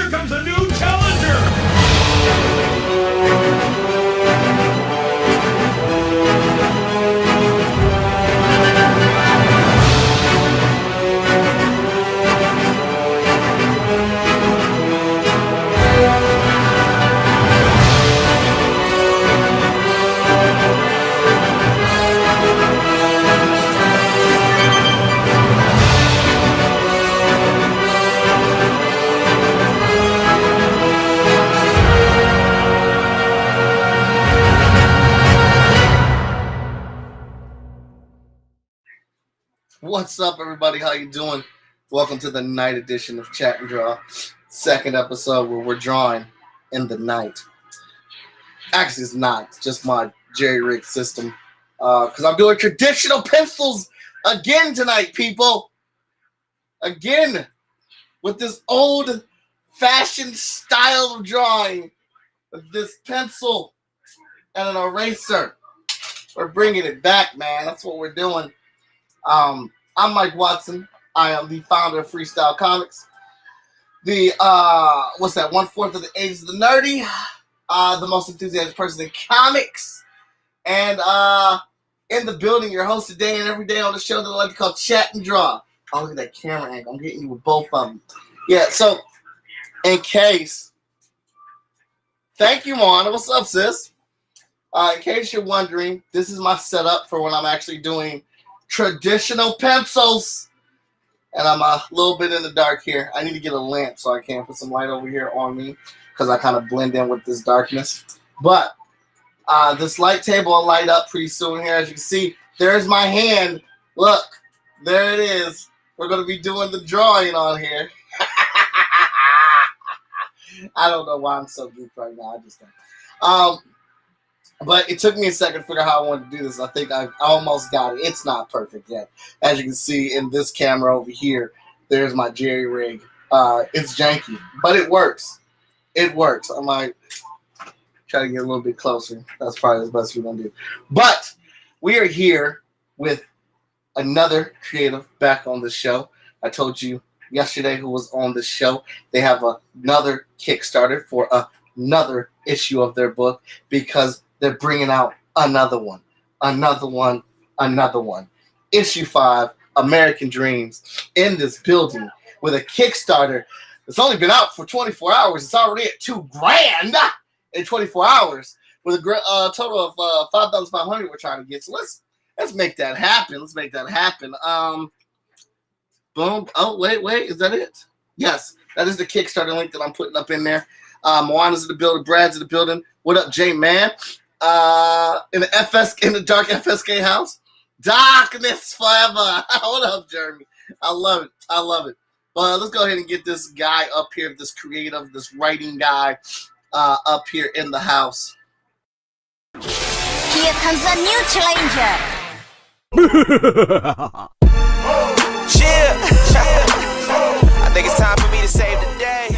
Here comes a new challenger! What's up, everybody? How you doing? Welcome to the night edition of Chat and Draw, second episode where we're drawing in the night. Actually, it's not. It's just my jerry-rigged system. Because I'm doing traditional pencils again tonight, people. Again, with this old-fashioned style of drawing, with this pencil and an eraser. We're bringing it back, man. That's what we're doing. I'm Mike Watson. I am the founder of Freestyle Comics. The, 1/4 of the ages of the nerdy. The most enthusiastic person in comics. And in the building, your host today and every day on the show that I like to call Chat and Draw. Oh, look at that camera angle. I'm getting you with both of them. Yeah, so, in case. Thank you, Moana. What's up, sis? In case you're wondering, this is my setup for when I'm actually doing traditional pencils, and I'm a little bit in the dark here. I need to get a lamp so I can put some light over here on me because I kind of blend in with this darkness. But this light table will light up pretty soon here. As you can see, there's my hand. Look, there it is. We're going to be doing the drawing on here. I don't know why I'm so geeked right now. I just don't. But it took me a second to figure out how I wanted to do this. I think I almost got it. It's not perfect yet. As you can see in this camera over here, there's my jerry rig. It's janky, but it works. It works. I might try to get a little bit closer. That's probably the best we're going to do. But we are here with another creative back on the show. I told you yesterday who was on the show. They have another Kickstarter for another issue of their book because they're bringing out another one. Issue 5, American Dreams, in this building with a Kickstarter. It's only been out for 24 hours. It's already at $2,000 in 24 hours with a total of $5,500 we're trying to get. So let's make that happen. Boom. Oh, wait. Is that it? Yes. That is the Kickstarter link that I'm putting up in there. Moana's in the building. Brad's in the building. What up, J-Man? In the dark FSK house. Darkness forever. What up, Jeremy? I love it. But let's go ahead and get this guy up here, this creative, this writing guy up here in the house. Here comes a new challenger. I think it's time for me to save the day.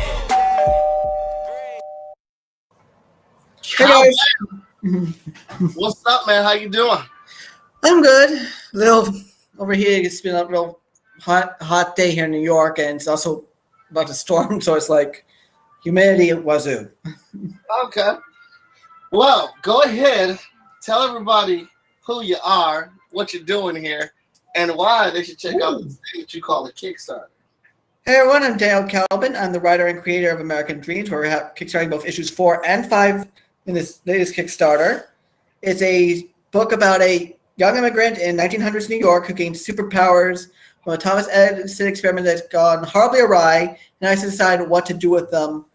Hey guys. What's up, man? How you doing? I'm good. Little over here, it's been a real hot day here in New York, and it's also about to storm, so it's like humidity at wazoo. Okay. Well, go ahead. Tell everybody who you are, what you're doing here, and why they should check out the thing that you call a Kickstarter. Hey everyone, I'm Dale Kalban. I'm the writer and creator of American Dreams, where we have kickstarting both issues 4 and 5 in this latest Kickstarter. It's a book about a young immigrant in 1900s New York who gained superpowers from a Thomas Edison experiment that's gone horribly awry, and has to decide what to do with them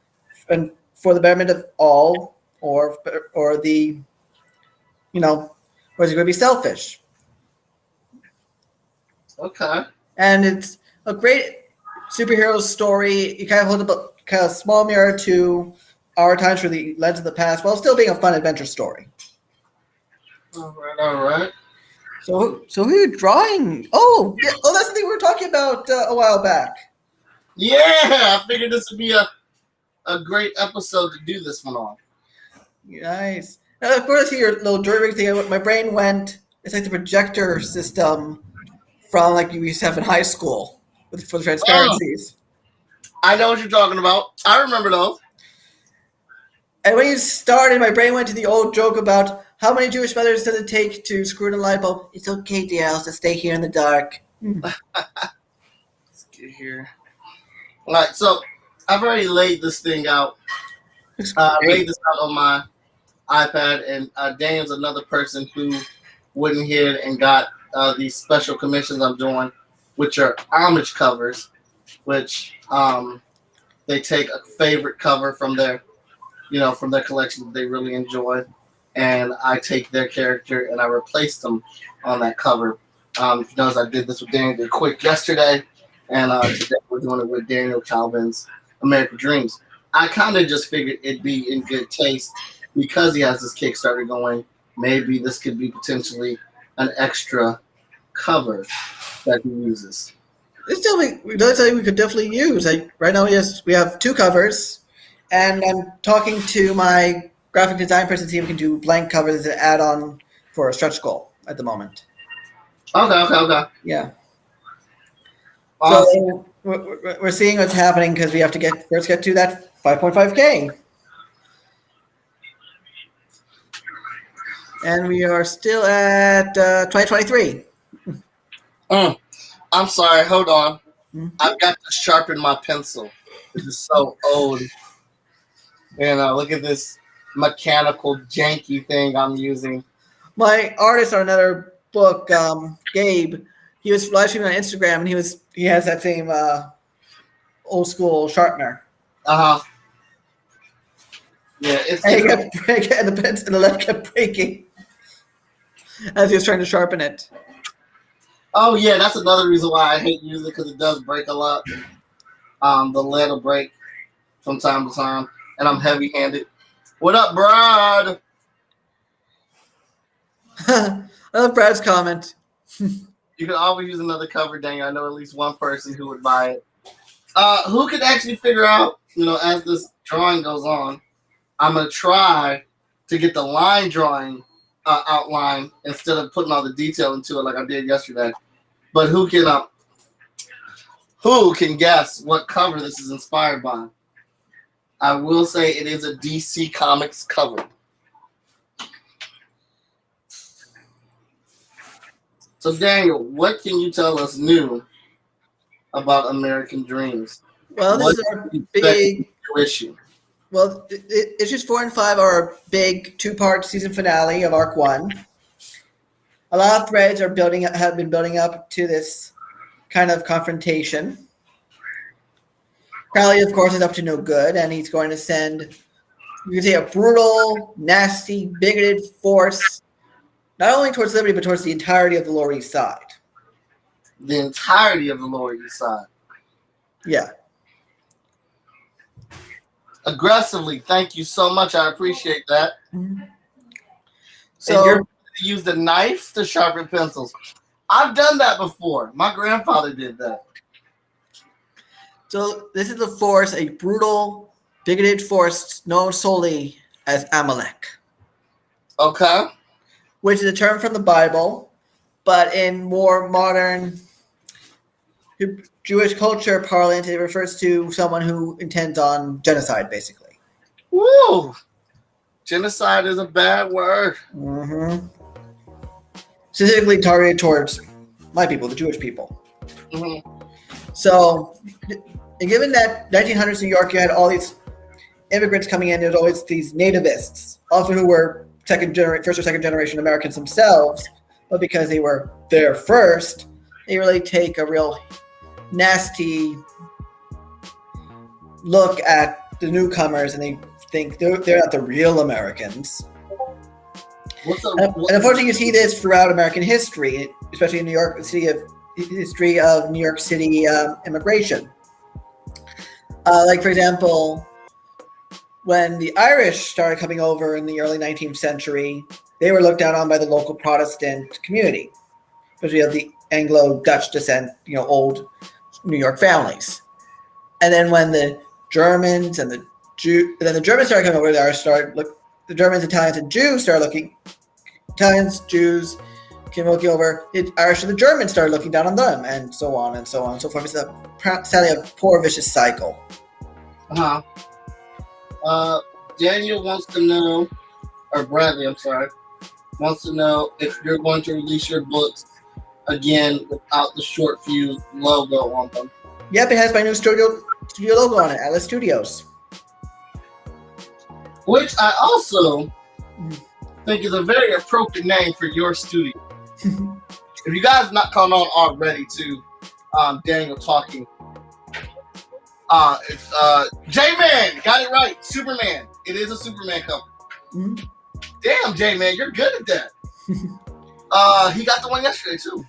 and for the betterment of all, or the, or is it going to be selfish? Okay. And it's a great superhero story. You kind of hold up a small mirror to our times through the lens of the past, while still being a fun adventure story. All right. So who are you drawing? Oh, yeah, that's the thing we were talking about a while back. Yeah, I figured this would be a great episode to do this one on. Nice. Now, of course, your little jury thing. My brain went. It's like the projector system from like you used to have in high school for the transparencies. I know what you're talking about. I remember those. And when you started, my brain went to the old joke about how many Jewish mothers does it take to screw in a light bulb? It's okay, dear, I'll just stay here in the dark. Let's get here. All right, so I've already laid this thing out. Laid this out on my iPad, and Daniel's another person who went ahead and got these special commissions I'm doing, which are homage covers, which they take a favorite cover from their collection that they really enjoy, and I take their character and I replace them on that cover. If you notice, I did this with Daniel Quick yesterday, and today we're doing it with Daniel Kalban's American Dreams. I kind of just figured it'd be in good taste because he has this Kickstarter going. Maybe this could be potentially an extra cover that he uses. It's something we could definitely use. Right now, we have 2 covers, and I'm talking to my graphic design person to see if we can do blank covers as an add-on for a stretch goal at the moment. Okay. Yeah. Awesome. So we're seeing what's happening because we have to first get to that 5.5K. And we are still at 2023. I'm sorry. Hold on. I've got to sharpen my pencil. This is so old. And look at this mechanical janky thing I'm using. My artist on another book, Gabe, he was live streaming on Instagram, and he has that same old school sharpener. Yeah, And the lead kept breaking as he was trying to sharpen it. Oh yeah, that's another reason why I hate using it, because it does break a lot. The lead will break from time to time, and I'm heavy-handed. What up, Brad? I love Brad's comment. You can always use another cover, Daniel. I know at least one person who would buy it. Who could actually figure out, as this drawing goes on, I'm going to try to get the line drawing outline instead of putting all the detail into it like I did yesterday. But who can guess what cover this is inspired by? I will say it is a DC Comics cover. So, Daniel, what can you tell us new about American Dreams? Well, this is our big issue. Well, issues 4 and 5 are our big 2-part season finale of Arc 1. A lot of threads have been building up to this kind of confrontation. Crowley, of course, is up to no good, and he's going to send, you can say, a brutal, nasty, bigoted force, not only towards Liberty, but towards the entirety of the Lower East Side. The entirety of the Lower East Side. Yeah. Aggressively. Thank you so much. I appreciate that. So and you're going to use the knife to sharpen pencils. I've done that before. My grandfather did that. So this is the force, a brutal, bigoted force known solely as Amalek. Okay. Which is a term from the Bible, but in more modern Jewish culture parlance, it refers to someone who intends on genocide, basically. Woo! Genocide is a bad word. Mm-hmm. Specifically targeted towards my people, the Jewish people. Mm-hmm. So, and given that 1900s New York, you had all these immigrants coming in, there's always these nativists, often who were first or second generation Americans themselves, but because they were there first, they really take a real nasty look at the newcomers, and they think they're not the real Americans. And unfortunately, you see this throughout American history, especially in New York, history of New York City immigration. Like, for example, when the Irish started coming over in the early 19th century, they were looked down on by the local Protestant community, especially of the Anglo-Dutch descent, old New York families. And then when the Germans and the Germans started coming over, the Germans, Italians, and Jews started looking. Italians, Jews, came looking over. Actually, the Germans started looking down on them, and so on and so on and so forth. It's sadly a poor, vicious cycle. Daniel wants to know, or Bradley, I'm sorry, wants to know if you're going to release your books again without the Short Fuse logo on them. Yep, it has my new studio logo on it, Atlas Studios. Which I also think is a very appropriate name for your studio. If you guys not caught on already to Daniel talking, it's J-Man, got it right, Superman. It is a Superman cover. Mm-hmm. Damn, J-Man, you're good at that. He got the one yesterday too.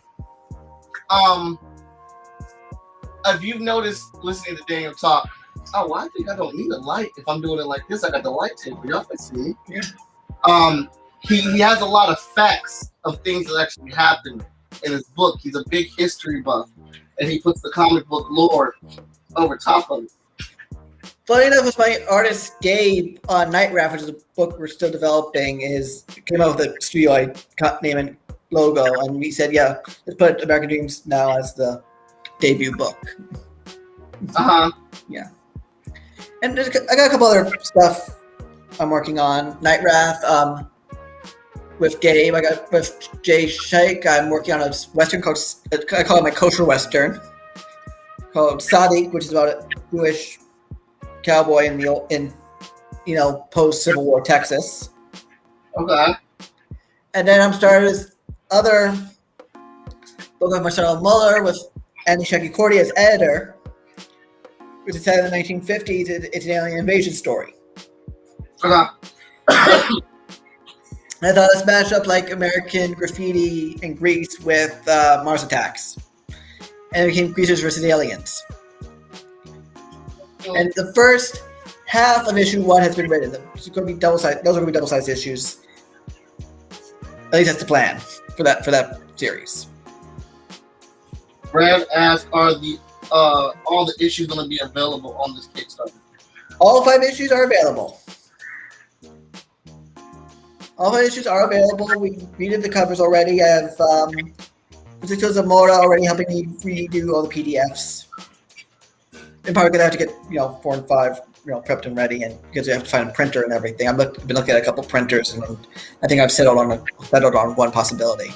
If you've noticed listening to Daniel talk, oh, well, I think I don't need a light. If I'm doing it like this, I got the light table. Y'all can see. Yeah. He has a lot of facts of things that actually happened in his book. He's a big history buff, and he puts the comic book lore over top of it. Funny enough, with my artist Gabe on Night Raft, which is a book we're still developing, came out with a studio name and logo, and we said, yeah, let's put American Dreams now as the debut book. Yeah. And I got a couple other stuff I'm working on. Night Raft, with Gabe. I got with Jay Sheikh. I'm working on a Western called, I call it my kosher Western, called Sadiq, which is about a Jewish cowboy in post Civil War Texas. Okay. And then I'm starting this other book of Marcelo Muller with Andy Shakikordi as editor, which is set in the 1950s. It's an alien invasion story. Okay. I thought let's match up like American Graffiti in Greece with Mars Attacks. And it became Greasers versus Aliens. And the first half of issue 1 has been written. It's going to be double-sized. Those are going to be double-sized issues. At least that's the plan for that series. Brad asked, "Are all the issues going to be available on this Kickstarter?" All 5 issues are available. All 5 issues are available. We redid the covers already. I have Francisco Zamora already helping me redo all the PDFs. I'm probably gonna have to get 4 and 5 prepped and ready, and because we have to find a printer and everything. I've been looking at a couple printers, and I think I've settled on one possibility.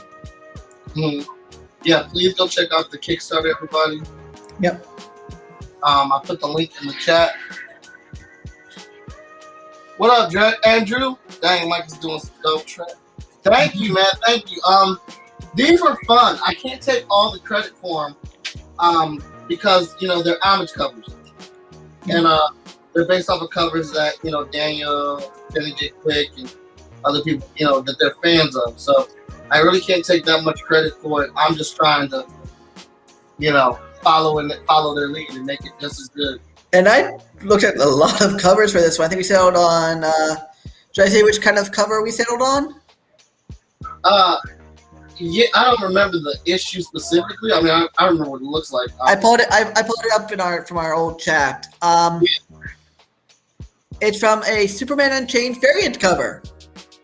Yeah, please go check out the Kickstarter, everybody. Yep. I put the link in the chat. What up, Andrew? Dang, Mike is doing some dope track. Thank you, man. Thank you. These were fun. I can't take all the credit for them. Because they're homage covers, and they're based off of covers that Daniel, Kenny J. Quick, and other people that they're fans of. So I really can't take that much credit for it. I'm just trying to follow their lead and make it just as good. And I looked at a lot of covers for this one. I think we settled on. Should I say which kind of cover we settled on? Yeah, I don't remember the issue specifically. I mean, I remember what it looks like. I pulled it up from our old chat. It's from a Superman Unchained variant cover.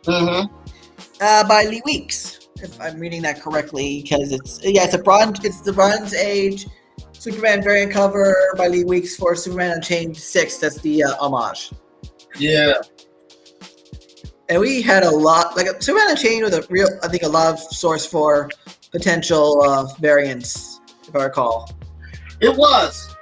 By Lee Weeks, if I'm reading that correctly, because it's the Bronze Age Superman variant cover by Lee Weeks for Superman Unchained 6. That's the homage. Yeah. And we had a lot, Superman Unchained was a lot of source for potential variants, if I recall. It was.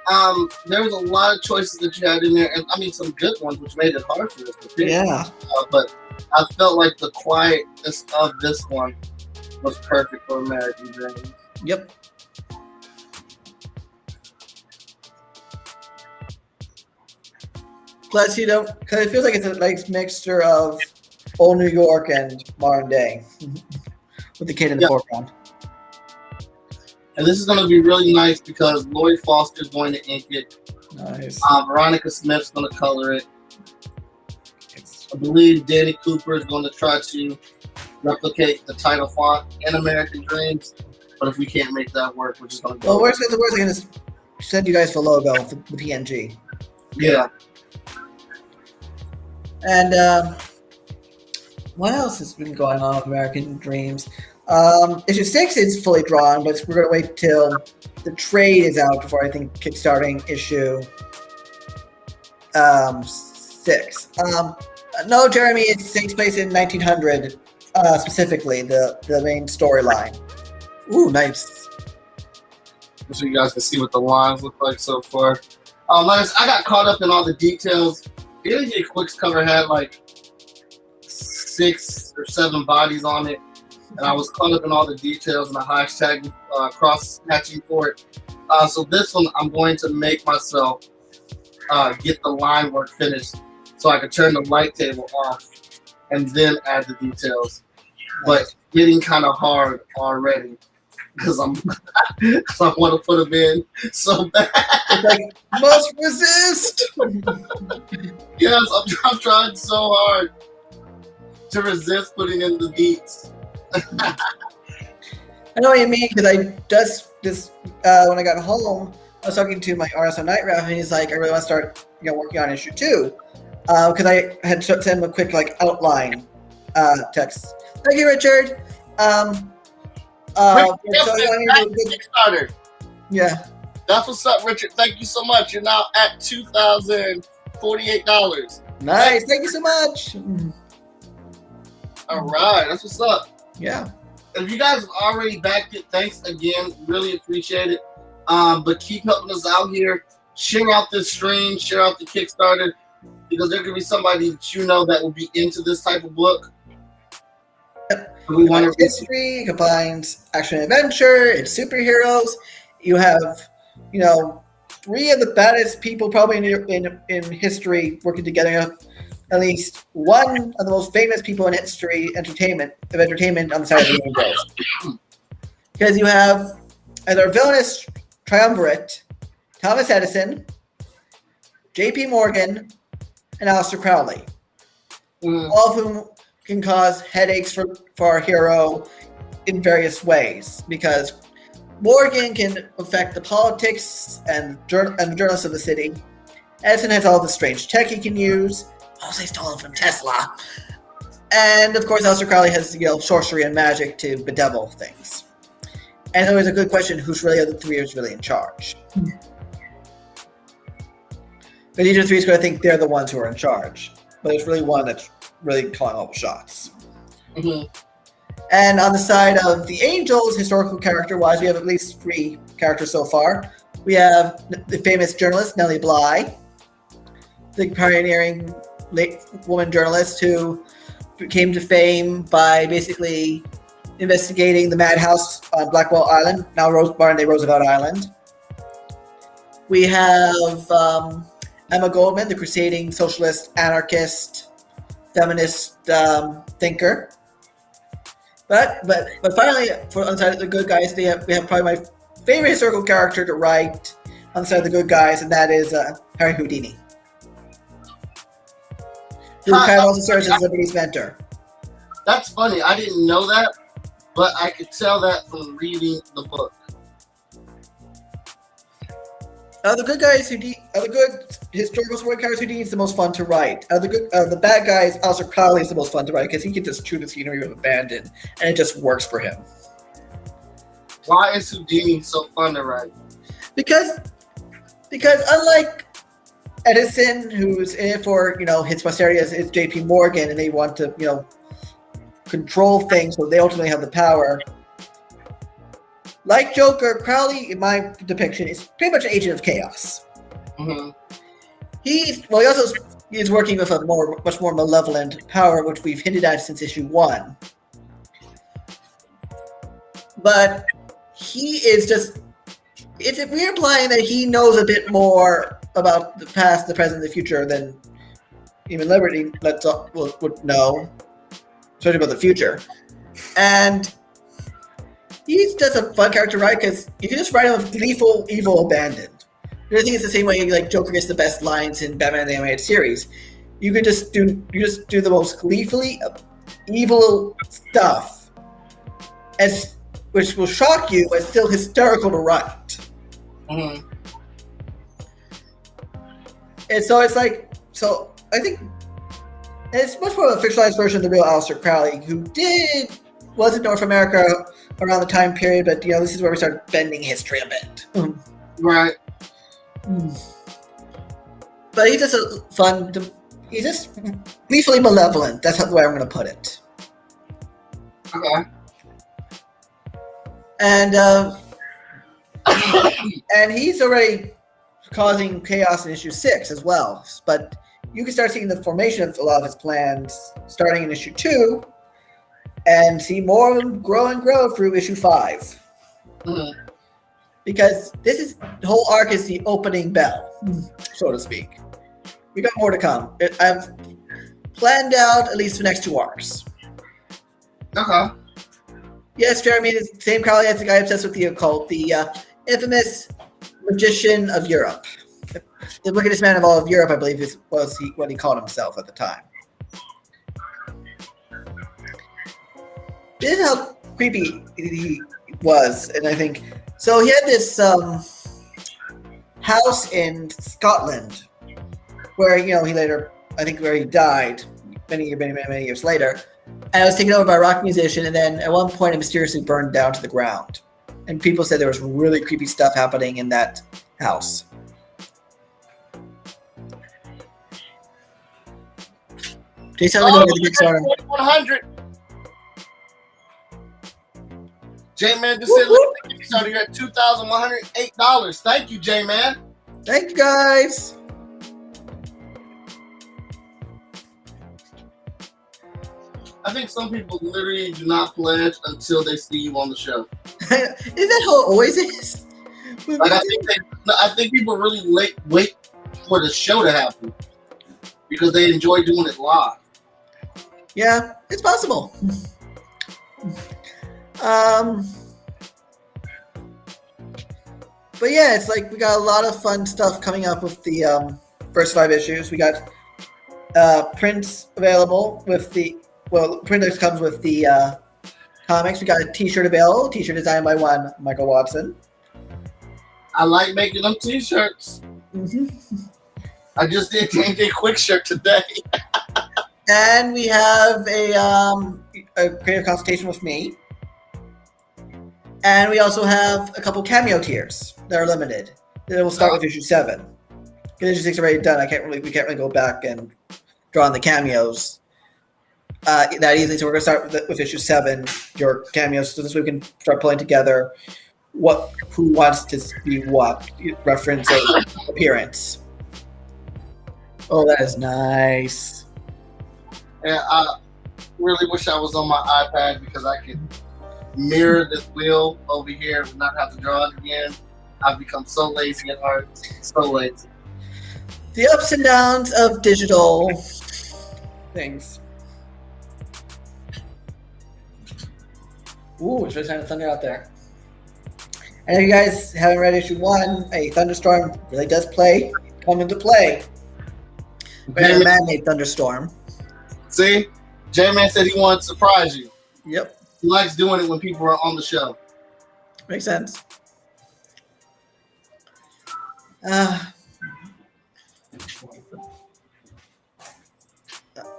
There was a lot of choices that you had in there, and I mean some good ones, which made it hard for us to pick. Yeah. But I felt like the quietness of this one was perfect for American Dreams. Yep. Plus, because it feels like it's a nice mixture of old New York and modern day, with the kid in the foreground. And this is going to be really nice because Lloyd Foster is going to ink it. Nice. Veronica Smith's going to color it. I believe Danny Cooper is going to try to replicate the title font in American Dreams. But if we can't make that work, we're just going to go. Well, worst I can just send you guys the logo, the PNG. Yeah. And what else has been going on with American Dreams? Issue 6 is fully drawn, but we're going to wait till the trade is out before I think kickstarting issue 6. No, Jeremy, it takes place in 1900, specifically, the main storyline. Ooh, nice. So you guys can see what the lines look like so far. I got caught up in all the details. The Quick's cover had like 6 or 7 bodies on it, and I was caught up in all the details and the hashtag cross-matching for it. So this one, I'm going to make myself get the line work finished so I could turn the light table off and then add the details. But getting kind of hard already because I want to put them in so bad. It's like, must resist! Yes, I'm trying so hard to resist putting in the beats. I know what you mean, because I just when I got home, I was talking to my artist on Night Wrap, and he's like, I really want to start working on issue 2. Because I had sent him a quick outline text. Thank you, Richard. Kickstarter. Yeah. That's what's up, Richard. Thank you so much. You're now at $2,048. Nice. Thank you so much. All right. That's what's up. Yeah. If you guys have already backed it, thanks again. Really appreciate it. But keep helping us out here. Share out this stream. Share out the Kickstarter. Because there could be somebody that that will be into this type of book. We want to history combines action and adventure. It's superheroes. You have, 3 of the baddest people probably in history working together. At least one of the most famous people in history, entertainment on the side of the Angels. Because you have either villainous triumvirate, Thomas Edison, J.P. Morgan, and Aleister Crowley. All of whom can cause headaches for our hero in various ways, because Morgan can affect the politics and the journalists of the city. Edison has all the strange tech he can use, mostly stolen from Tesla. And of course, Aleister Crowley has sorcery and magic to bedevil things. And so it's a good question: who's really of the 3 is really in charge? But each of the 3 is going to think they're the ones who are in charge, but there's really one that's really calling all the shots. Mm-hmm. And on the side of the Angels, historical character-wise, we have at least 3 characters so far. We have the famous journalist, Nellie Bly, the pioneering woman journalist who came to fame by basically investigating the madhouse on Blackwell Island, now modern-day Roosevelt Island. We have Emma Goldman, the crusading socialist, anarchist, feminist thinker. But finally, on the side of the good guys, we have probably my favorite historical character to write on the side of the good guys, and that is Harry Houdini, who kind of also serves as Liberty's mentor. That's funny. I didn't know that, but I could tell that from reading the book. The good guys the good historical story characters, Houdini is the most fun to write. The bad guys, Aleister Crowley is the most fun to write because he can just chew the scenery with abandon, and it just works for him. Why is Houdini so fun to write? Because unlike Edison, who's in it for his posterity is J.P. Morgan, and they want to control things, so they ultimately have the power. Like Joker, Crowley, in my depiction, is pretty much an agent of chaos. Mm-hmm. He's working with a much more malevolent power, which we've hinted at since issue 1. But he is we're implying that he knows a bit more about the past, the present, and the future than even Liberty would know, especially about the future. And he's just a fun character to write because you can just write him with gleeful, evil, abandoned. I think it's the same way Joker gets the best lines in Batman the Animated Series. You can just do the most gleefully evil stuff, which will shock you, but still hysterical to write. Mm-hmm. And so I think it's much more of a fictionalized version of the real Aleister Crowley, who did was in North America around the time period, but this is where we started bending history a bit. Right. But he's just a fun. He's just gleefully malevolent. That's the way I'm going to put it. Okay. And and he's already causing chaos in issue 6 as well. But you can start seeing the formation of a lot of his plans starting in issue 2, and see more of them grow and grow through issue 5. Because the whole arc is the opening bell, so to speak. We got more to come. I've planned out at least the next 2 arcs. Okay. Yes, Jeremy is the same Crowley as the guy obsessed with the occult, the infamous magician of Europe. The wickedest man of all of Europe, I believe, was what he called himself at the time. This is how creepy he was, and I think so. He had this house in Scotland, where he later, I think, where he died many years later, and it was taken over by a rock musician, and then at one point it mysteriously burned down to the ground. And people said there was really creepy stuff happening in that house. Jason, let me go to the Kickstarter. 100. J-Man just said, look at the Kickstarter, you're at $2,108. Thank you, J-Man. Thank you, guys. I think some people literally do not pledge until they see you on the show. Is that how it always is? Like I think people really wait for the show to happen because they enjoy doing it live. Yeah, it's possible. But yeah, it's like we got a lot of fun stuff coming up with the first 5 issues. We got prints available with print comes with the comics. We got a t-shirt available, t-shirt designed by one Michael Watson. I like making them t-shirts. I just did change a quick shirt today. And we have a creative consultation with me. And we also have a couple cameo tiers that are limited. Then we'll start with issue 7. Because issue 6 is already done. We can't really go back and draw on the cameos that easily. So we're going to start with issue 7, your cameos, so this way we can start pulling together who wants to be what, reference or appearance. Oh, that is nice. And I really wish I was on my iPad because I could mirror this wheel over here and not have to draw it again. I've become so lazy at art. So lazy. The ups and downs of digital things. Ooh, it's really kind of thunder out there. And if you guys haven't read issue 1, a thunderstorm really does come into play. A man-made thunderstorm. See? J-Man said he wanted to surprise you. Yep. He likes doing it when people are on the show. Makes sense.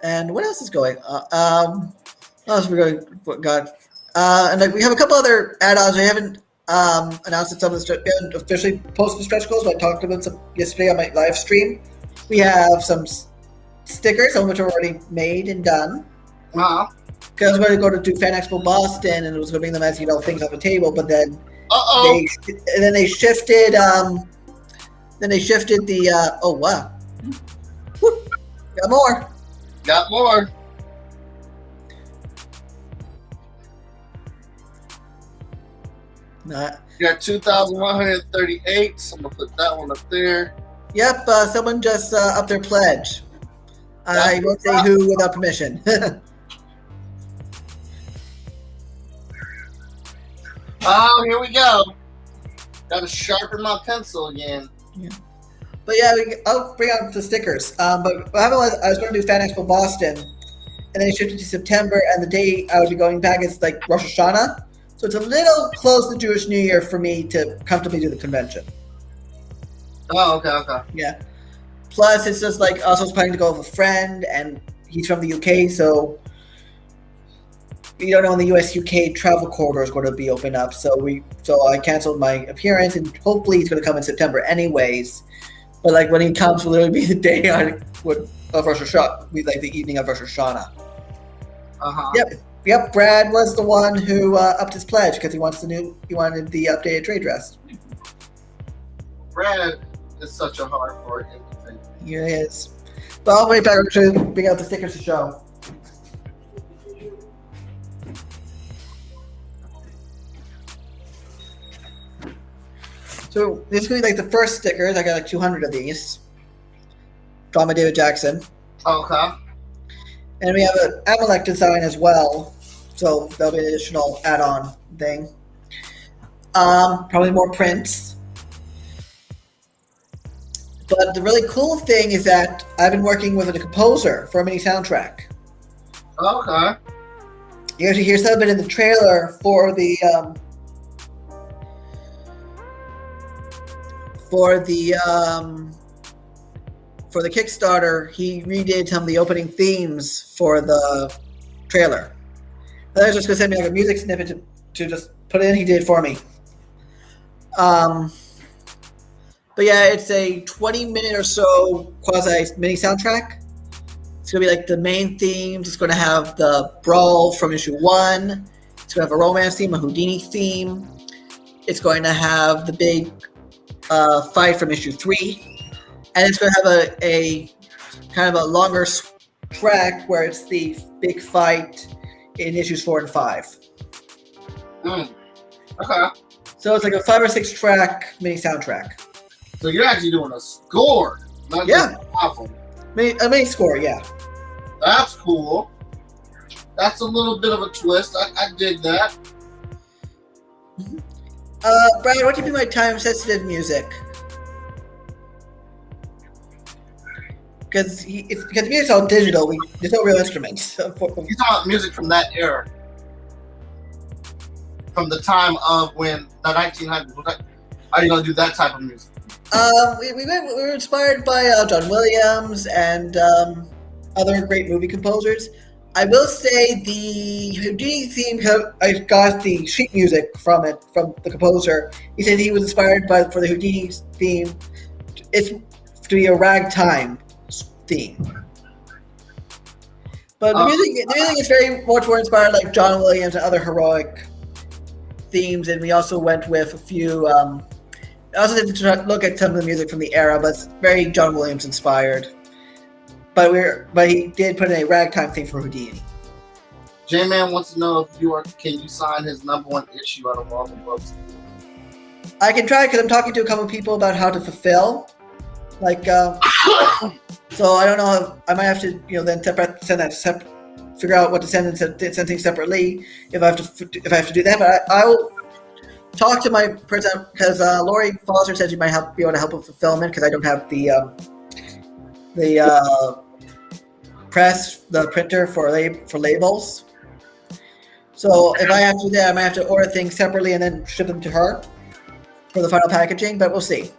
And what else is going? What else we got? And we have a couple other add-ons. We haven't announced some of the we haven't officially posted the stretch goals, but I talked about some yesterday on my live stream. We have some stickers, some of which are already made and done. Because I was going to go to do Fan Expo Boston, and it was going to bring them as things off the table, but then they shifted. Then they shifted the. Oh wow! Woo, got more. Got more. Not. You got 2,138. So I'm gonna put that one up there. Yep. Someone just upped their pledge. I won't say who without permission. Oh, here we go. Got to sharpen my pencil again. Yeah. But yeah, I'll bring out the stickers. But what happened was I was going to do Fan Expo Boston, and then it shifted to September, and the day I would be going back is like Rosh Hashanah. So it's a little close to Jewish New Year for me to comfortably do the convention. Oh, okay. Yeah. Plus, it's just like also planning to go with a friend, and he's from the UK, so we don't know when the US UK travel corridor is going to be open up. So I canceled my appearance, and hopefully he's going to come in September anyways. But like when he comes, will literally be the day of Rosh Hashanah, be like the evening of Rosh Hashanah. Yep. Brad was the one who upped his pledge because he wanted the updated trade dress. Brad is such a hardcore thing. He is. But I'll wait back to bring out the stickers to show. So this is going to be like the first stickers. I got like 200 of these. Drawn by David Jackson. Okay. And we have an Amalek design as well. So that'll be an additional add-on thing. Probably more prints. But the really cool thing is that I've been working with a composer for a mini soundtrack. Okay. You actually hear some of it in the trailer for the Kickstarter. He redid some of the opening themes for the trailer. And I was just going to send me like a music snippet to just put in. He did it for me. But yeah, it's a 20-minute or so quasi mini soundtrack. It's going to be like the main themes. It's going to have the brawl from issue 1. It's going to have a romance theme, a Houdini theme. It's going to have the big fight from issue 3. And it's going to have a kind of a longer track where it's the big fight in issues 4 and 5. Okay. So it's like a 5 or 6 track mini soundtrack. So you're actually doing a score, not just an album. A mini score, yeah. That's cool. That's a little bit of a twist. I dig that. Brian, what do you think my time-sensitive music? Because the music's all digital. There's no real instruments. You're talking about music from that era, from the time of when the 1900s. Are you gonna do that type of music? We were inspired by John Williams and other great movie composers. I will say the Houdini theme, I got the sheet music from the composer. He said he was inspired for the Houdini theme. It's to be a ragtime theme. But the music is very much more inspired like John Williams and other heroic themes, and we also went with a few. I also did look at some of the music from the era, but it's very John Williams inspired. But he did put in a ragtime theme for Houdini. J-Man wants to know if can you sign his #1 issue out of all the books? I can try because I'm talking to a couple of people about how to fulfill. So I don't know. I might have to, then send that separate. Figure out what to send and send things separately if I have to do that. But I will talk to my person because Lori Foster said she might be able to help with fulfillment because I don't have the printer for labels. So if I have to do that, I might have to order things separately and then ship them to her for the final packaging. But we'll see.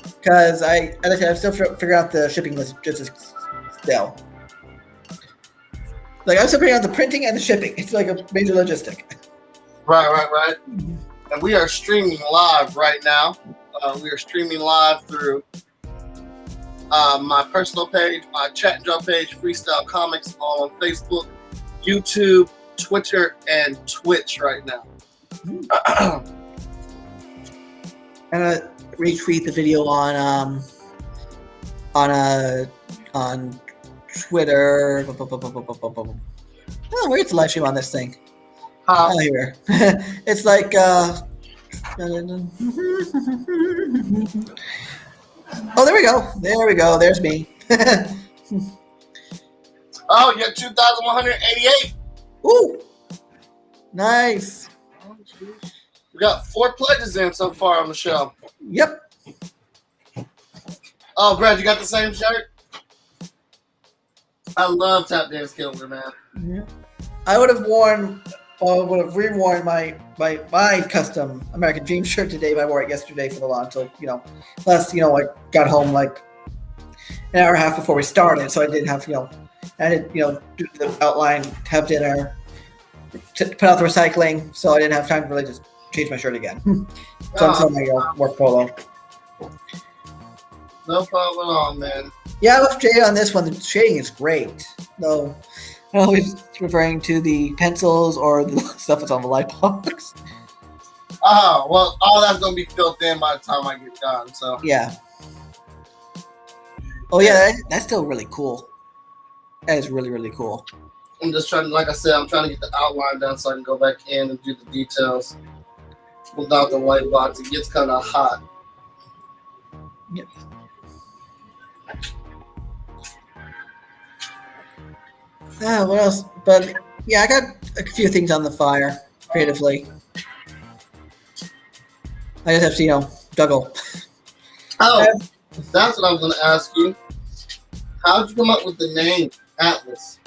Because as I said, I'm still figuring out the shipping list just still. Like I'm still figuring out the printing and the shipping. It's like a major logistic. Right. And we are streaming live right now. We are streaming live through my personal page, my Chat and Draw page, Freestyle Comics, all on Facebook, YouTube, Twitter, and Twitch right now. And retweet the video on Twitter. Oh, where's the live stream on this thing? Oh, here. It's like oh, there we go. There's me. Oh, you're 2,188. Ooh, nice. We got 4 pledges in so far on the show. Yep. Oh, Brad, you got the same shirt? I love Tap Dance Killer, man. Yeah. I would have reworn my custom American Dream shirt today, but I wore it yesterday for the launch. So, plus, I got home like an hour and a half before we started, so I didn't have, do the outline, have dinner, to put out the recycling, so I didn't have time to really just change my shirt again. So I'm selling my work polo. No problem at all, man. Yeah, I love Jay on this one. The shading is great, though. I'm always referring to the pencils or the stuff that's on the light box. Oh, well, all that's going to be filled in by the time I get done, so. Yeah. Oh, yeah, that's still really cool. That is really, really cool. I'm just trying, like I said, I'm trying to get the outline done so I can go back in and do the details without the white box. It gets kind of hot. Yep. What else? But yeah, I got a few things on the fire creatively. I just have to, juggle. Oh, that's what I was going to ask you. How'd you come up with the name Atlas?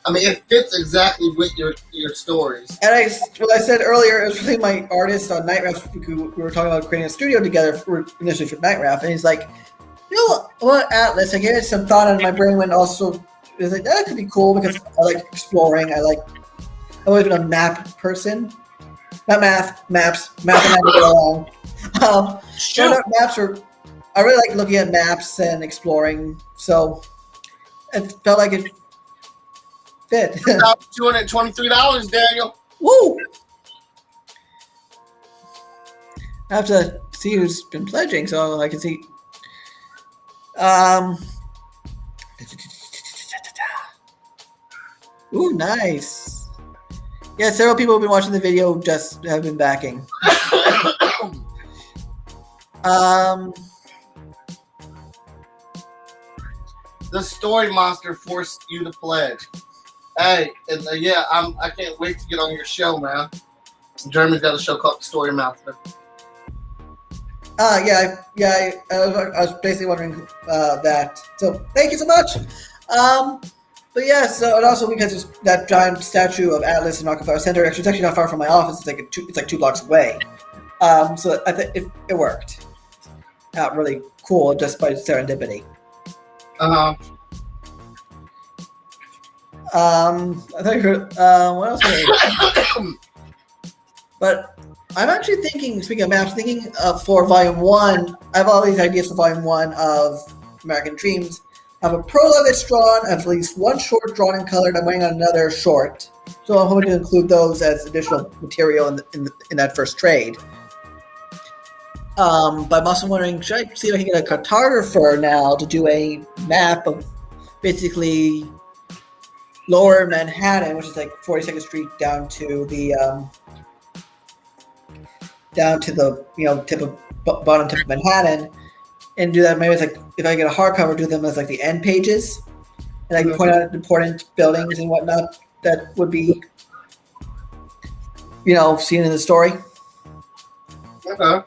I mean, it fits exactly with your stories. And what I said earlier, it was really my artist on Night Raft. We were talking about creating a studio together initially for Night Raft, and he's like, what Atlas? I gave it some thought, and my brain went also. It was like, that could be cool because I like exploring. I've always been a map person. Not math, maps. Math and I get along. Maps I really like looking at maps and exploring, so it felt like it fit. $223, Daniel. Woo! I have to see who's been pledging so I can see. Ooh, nice. Yeah, several people have been watching the video, just have been backing. The story monster forced you to pledge. Hey, and I can't wait to get on your show, man. Jeremy's got a show called Story Monster. I was basically wondering that. So thank you so much. But yeah, so and also because there's that giant statue of Atlas in Rockefeller Center, actually it's actually not far from my office. It's like 2 blocks away. So I think it worked out really cool just by serendipity. Uh-huh. I thought you heard, what else? But I'm actually thinking, speaking of maps, for Volume 1, I have all these ideas for Volume 1 of American Dreams. I have a prologue that's drawn, I have at least one short drawn and colored, I'm waiting on another short. So I'm hoping to include those as additional material in that first trade. But I'm also wondering, should I see if I can get a cartographer now to do a map of basically Lower Manhattan, which is like 42nd Street down to the bottom tip of Manhattan, and do that. Maybe it's like if I get a hardcover, do them as like the end pages, and I can point out important buildings and whatnot that would be, seen in the story. Okay.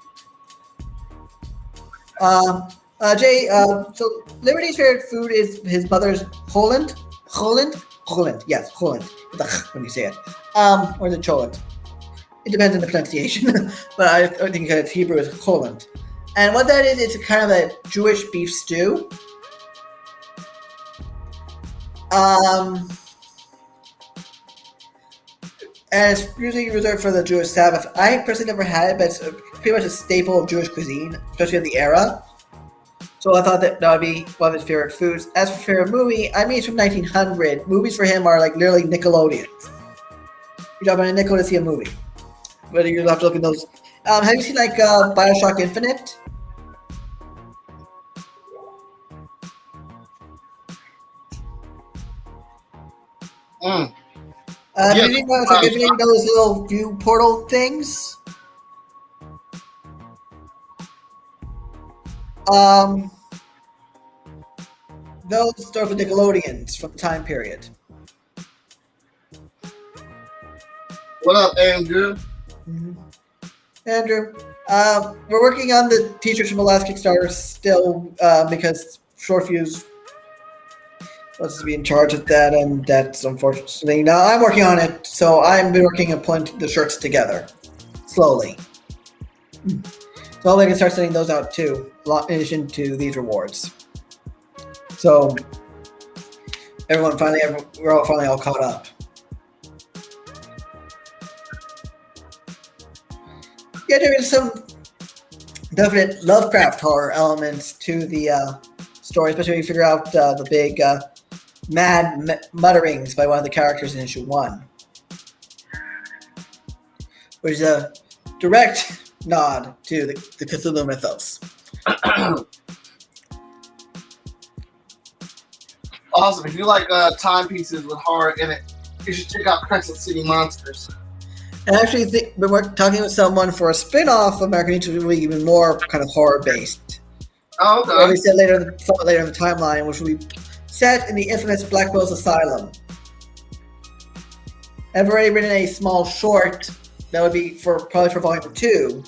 Jay, so Liberty's favorite food is his mother's Holland. Yes, Holland. When you say it, or the Choland. It depends on the pronunciation, but I think it's Hebrew is Holland. And what that is, it's a kind of a Jewish beef stew. And it's usually reserved for the Jewish Sabbath. I personally never had it, but it's pretty much a staple of Jewish cuisine, especially in the era. So I thought that would be one of his favorite foods. As for favorite movie, I mean, it's from 1900. Movies for him are like literally Nickelodeons. You drop on a nickel to see a movie. But you'll have to look at those. Have you seen like BioShock Infinite? Yes, you think like opening those little view portal things? Those start with Nickelodeons from the time period. What up, Andrew? Mm-hmm. Andrew, we're working on the t-shirts from the last Kickstarter still because Shortfuse was to be in charge of that, and that's unfortunately now I'm working on it. So I've been working on putting the shirts together slowly. So I can start sending those out too, in addition to these rewards. So we're all finally all caught up. Yeah, there is some definite Lovecraft horror elements to the story, especially when you figure out the big mutterings by one of the characters in issue 1, which is a direct nod to the Cthulhu mythos. Awesome. If you like timepieces with horror in it, you should check out Crescent City Monsters. And actually, we're talking with someone for a spin-off of American Ninja, which will be even more kind of horror-based. Oh, okay. Or we said somewhat later in the timeline, which will be set in the infamous Blackwell's Asylum. I've already written a small short that would be probably for volume 2,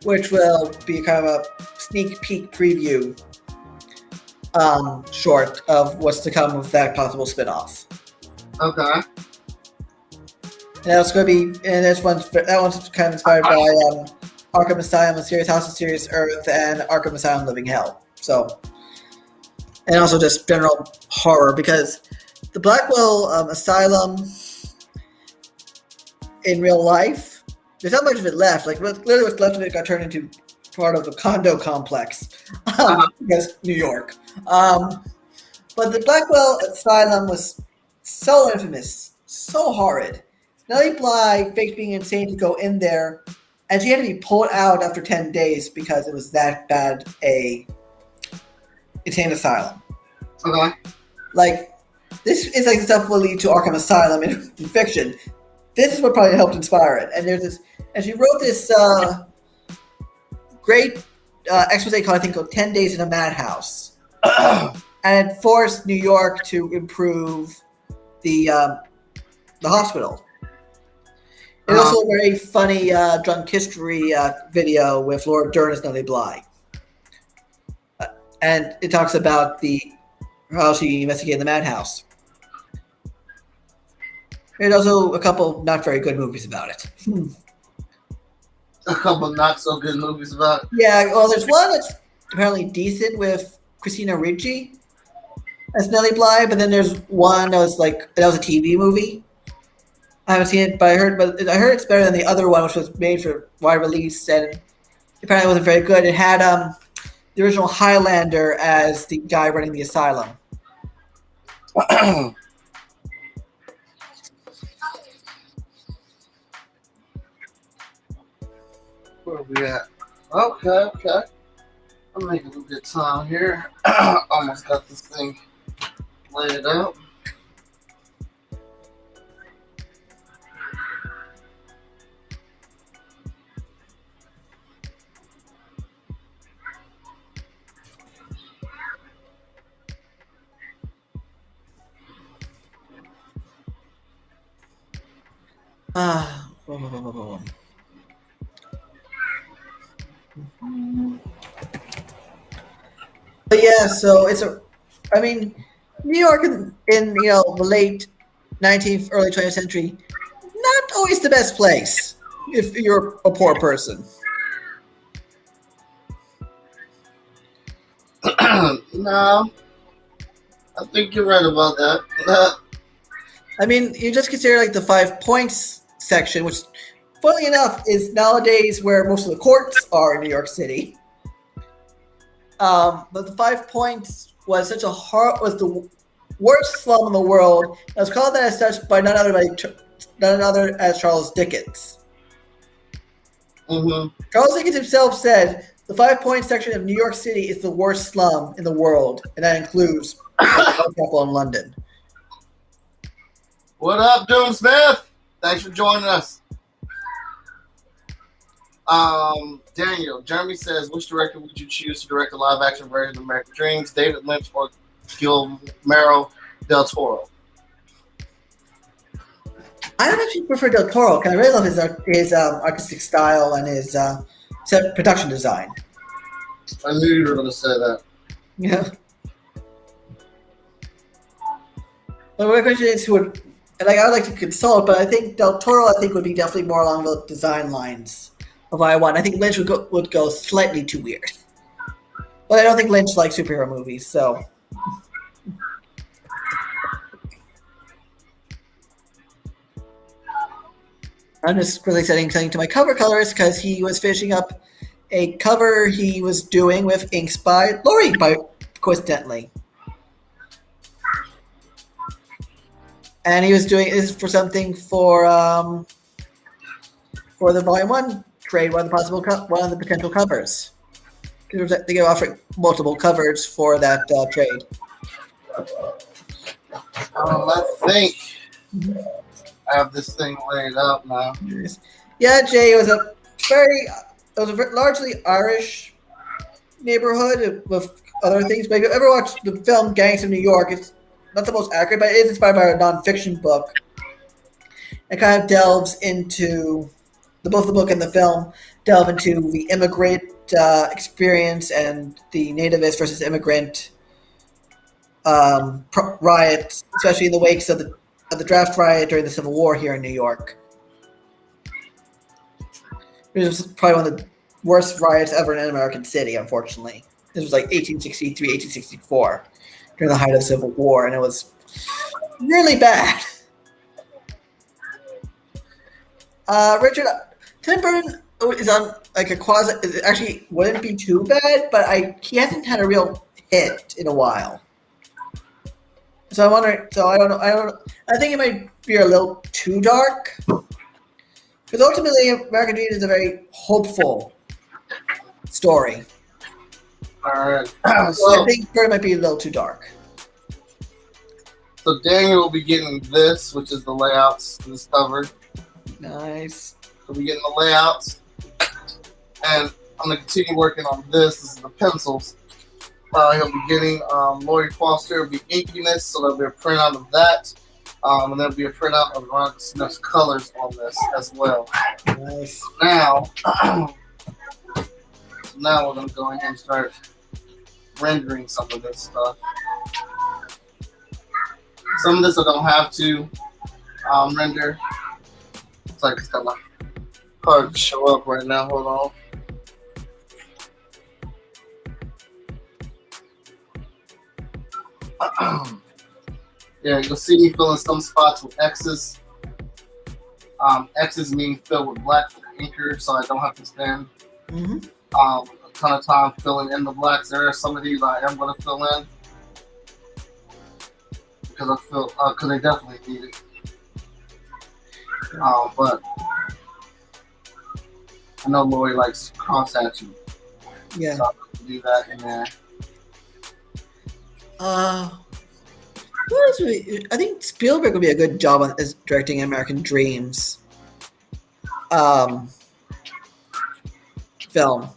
which will be kind of a sneak peek preview short of what's to come with that possible spin-off. Okay. And that's going to be, and that one's kind of inspired by Arkham Asylum, Mysterious House, Mysterious Earth, and Arkham Asylum, Living Hell. So, and also just general horror, because the Blackwell Asylum in real life, there's not much of it left. Like literally, what's left of it got turned into part of a condo complex, because New York. But the Blackwell Asylum was so infamous, so horrid. Nellie Bly faked being insane to go in there, and she had to be pulled out after 10 days because it was that bad a insane asylum. Okay. Like, this is like stuff will lead to Arkham Asylum in fiction. This is what probably helped inspire it. And there's this, and she wrote this great expose called, I think, called 10 Days in a Madhouse. And it forced New York to improve the hospital. It's also a very funny drunk history video with Laura Dern as Nellie Bly. And it talks about how she investigated the madhouse. There's also a couple not very good movies about it. A couple not so good movies about it. Yeah, well, there's one that's apparently decent with Christina Ricci as Nellie Bly, but then there's one that was a TV movie. I haven't seen it, but I heard it's better than the other one, which was made for wide release, and apparently wasn't very good. It had the original Highlander as the guy running the asylum. Where are we at? Okay. I'm making a good time here. Almost got this thing laid out. But yeah, so New York in the late 19th, early 20th century, not always the best place if you're a poor person. No, I think you're right about that. You just consider the 5 points section, which, funnily enough, is nowadays where most of the courts are in New York City. But the 5 points was was the worst slum in the world. It was called that as such by none other as Charles Dickens. Mm-hmm. Charles Dickens himself said the 5 points section of New York City is the worst slum in the world, and that includes Whitechapel in London. What up, Doom Smith? Thanks for joining us. Daniel, Jeremy says, which director would you choose to direct a live-action version of American Dreams, David Lynch or Guillermo del Toro? I would actually prefer Del Toro because I really love his artistic style and his production design. I knew you were going to say that. Yeah. But my question is, I would like to consult, but I think Del Toro, would be definitely more along the design lines of what I want. I think Lynch would go slightly too weird. But I don't think Lynch likes superhero movies, so. I'm just really setting something to my cover colors because he was finishing up a cover he was doing with inks by Lori, coincidentally. And he was doing this for something for the Volume 1 trade, one of the potential covers. They offer multiple covers for that trade. Let's think. I have this thing laid out now. Yeah, Jay, it was a largely Irish neighborhood with other things. But if you ever watched the film Gangs of New York, it's not the most accurate, but it is inspired by a nonfiction book. It kind of delves into both the book and the film delve into the immigrant experience and the nativist versus immigrant riots, especially in the wakes of the draft riot during the Civil War here in New York. It was probably one of the worst riots ever in an American city, unfortunately. This was like 1863, 1864, during the height of the Civil War, and it was really bad. Richard, Tim Burton is on like a quasi. It actually wouldn't be too bad, but he hasn't had a real hit in a while. So I wonder. So I don't know. I think it might be a little too dark. Because ultimately, American Dream is a very hopeful story. All right. So I think Burton might be a little too dark. So Daniel will be getting this, which is the layouts to this cover. Nice. He'll be getting the layouts. And I'm going to continue working on this. This is the pencils. He'll be getting Lori Foster will be inking this, so there'll be a printout of that. And there'll be a printout of Ron Smith's colors on this as well. Nice. Now we're going to go ahead and start rendering some of this stuff. Some of this I don't have to render. It's like it's kind of hard to show up right now. Hold on. Yeah, you'll see me filling some spots with X's. X's mean fill with black for the inker, so I don't have to spend a ton of time filling in the blacks. There are some of these I am going to fill in because they definitely need it. But I know Lori likes cross hatching. Yeah. So I'm going to do that in there. What else I think Spielberg would be a good job as directing American Dreams film.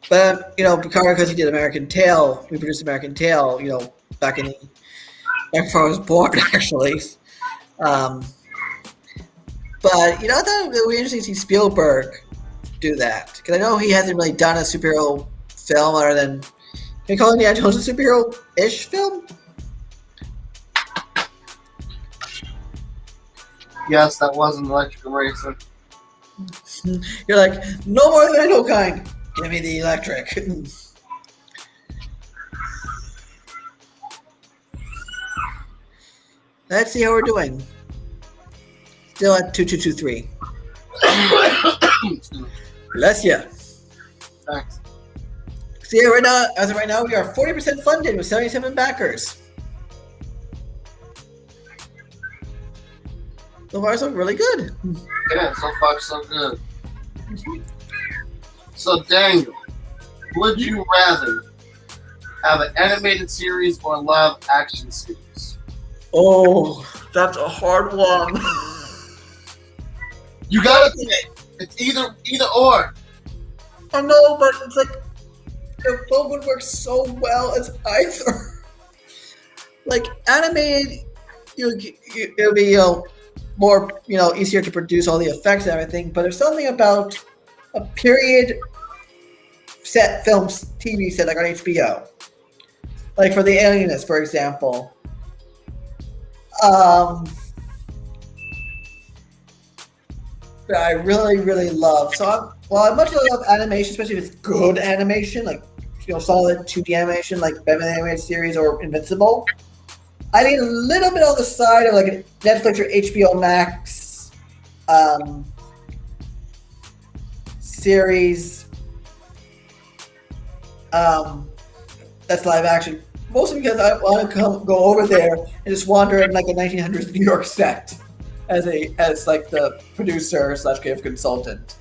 But because he did American Tail, we produced American Tail, back before I was born, actually. But I thought it would be interesting to see Spielberg do that because I know he hasn't really done a superhero film other than. Can you call Indiana Jones a superhero-ish film? Yes, that was an electric eraser. You're like, no more than no kind. Give me the electric. Let's see how we're doing. Still at 2223. Bless ya. Thanks. See, as of right now, we are 40% funded with 77 backers. So far, so really good. Yeah, so far so good. So Daniel, would you rather have an animated series or a live action series? Oh, that's a hard one. You gotta pick. It's either or. I know, but it's like both would work so well as either. Like animated, it'll be more easier to produce all the effects and everything. But there's something about a period set films TV set like on HBO, like for The Alienist, for example. That I really, really love. So I much love animation, especially if it's good animation, like solid 2D animation, like Batman animated series or Invincible. I need a little bit on the side of like a Netflix or HBO Max series that's live action. Mostly because I want to go over there and just wander in like a 1900s New York set as like the producer / creative consultant.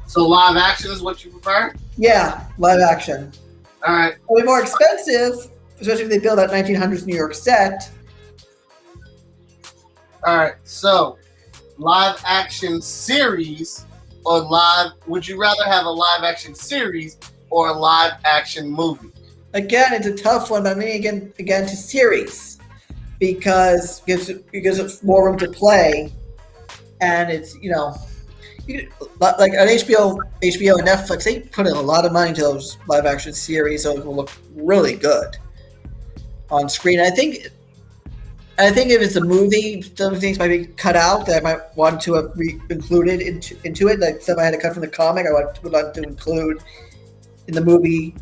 So live action is what you prefer? Yeah, live action. All right. It'll be more expensive, especially if they build that 1900s New York set. All right. So live action series or would you rather have a live action series or a live action movie? Again, it's a tough one, but I'm leaning again to series because it gives it more room to play, and it's like on HBO and Netflix, they put in a lot of money into those live action series, so it will look really good on screen. I think if it's a movie, some things might be cut out that I might want to have included into it. Like stuff I had to cut from the comic, I would like to include in the movie,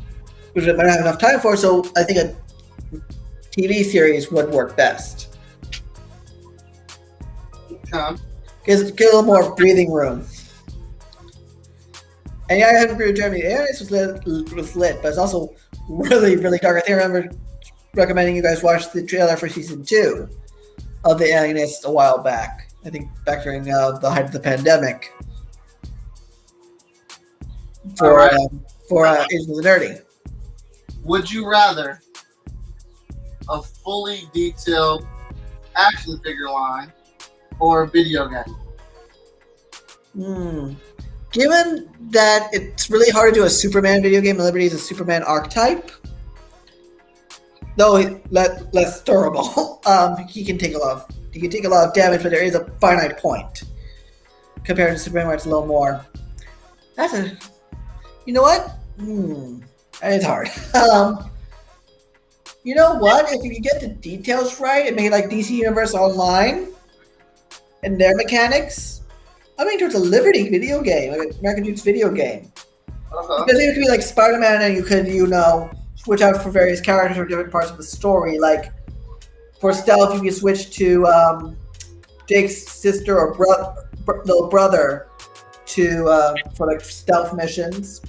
which I might not have enough time for. So I think a TV series would work best. Gives a little more breathing room. And yeah, I have to agree with Jeremy. Alias was lit, but it's also really, really dark. I think I remember recommending you guys watch the trailer for season 2 of The Alienist a while back. I think back during the height of the pandemic. For Agents of the Nerdy. Would you rather a fully detailed action figure line or a video game? Given that it's really hard to do a Superman video game, Liberty is a Superman archetype, though less durable. He can take a lot of damage, but there is a finite point compared to Superman, where it's a little more. You know what? It's hard. You know what? If you get the details right and make it like DC Universe Online and their mechanics, I'm leaning towards a Liberty video game, like an American Duke's video game. Because it could be like Spider-Man, and you could, switch out for various characters or different parts of the story. Like for stealth, you can switch to Jake's sister or little brother for like stealth missions.